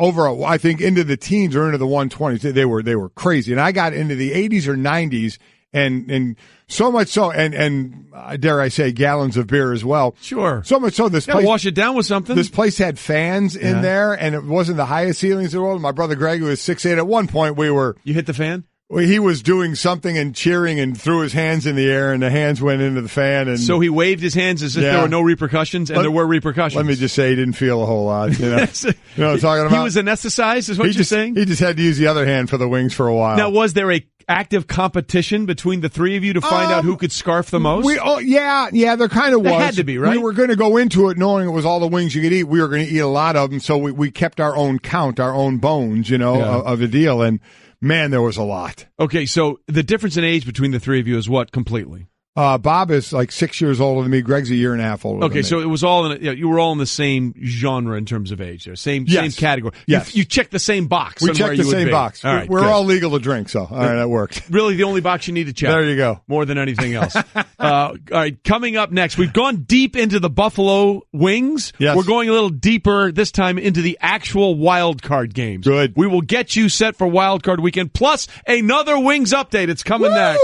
I think into the teens or into the 120s. They were crazy. And I got into the 80s or 90s, and so much so, and dare I say, gallons of beer as well. Sure. So much so, this place, wash it down with something. This place had fans in there, and it wasn't the highest ceilings in the world. My brother Greg, who was 6'8", at one point You hit the fan? He was doing something and cheering and threw his hands in the air, and the hands went into the fan. And so he waved his hands as if there were no repercussions, and there were repercussions. Let me just say, he didn't feel a whole lot. You know what I'm talking about? He was anesthetized, is what you're saying? He just had to use the other hand for the wings for a while. Now, was there a active competition between the three of you to find out who could scarf the most? Yeah, there kind of was. There had to be, right? We were going to go into it knowing it was all the wings you could eat. We were going to eat a lot of them, so we kept our own count, our own bones, of the deal. And man, there was a lot. Okay, so the difference in age between the three of you is what completely? Bob is like 6 years older than me. Greg's a year and a half older than me. Okay, so it was all you were all in the same genre in terms of age there. Same category. Yes. You checked the same box. We checked the same box. All right, we're all legal to drink, so all right, that worked. Really the only box you need to check. There you go. More than anything else. All right, coming up next, we've gone deep into the Buffalo Wings. Yes. We're going a little deeper this time into the actual wild card games. Good. We will get you set for wild card weekend, plus another Wings update. It's coming next.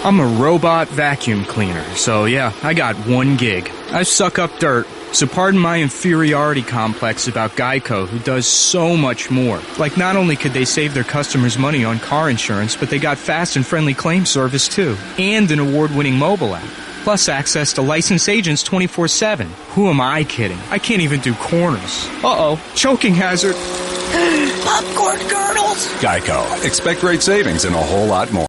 I'm a robot vacuum cleaner, so yeah, I got one gig. I suck up dirt, so pardon my inferiority complex about Geico, who does so much more. Like, not only could they save their customers money on car insurance, but they got fast and friendly claim service too, and an award-winning mobile app. Plus access to licensed agents 24/7. Who am I kidding? I can't even do corners. Uh-oh, choking hazard. Popcorn kernels. Geico. Expect great savings and a whole lot more.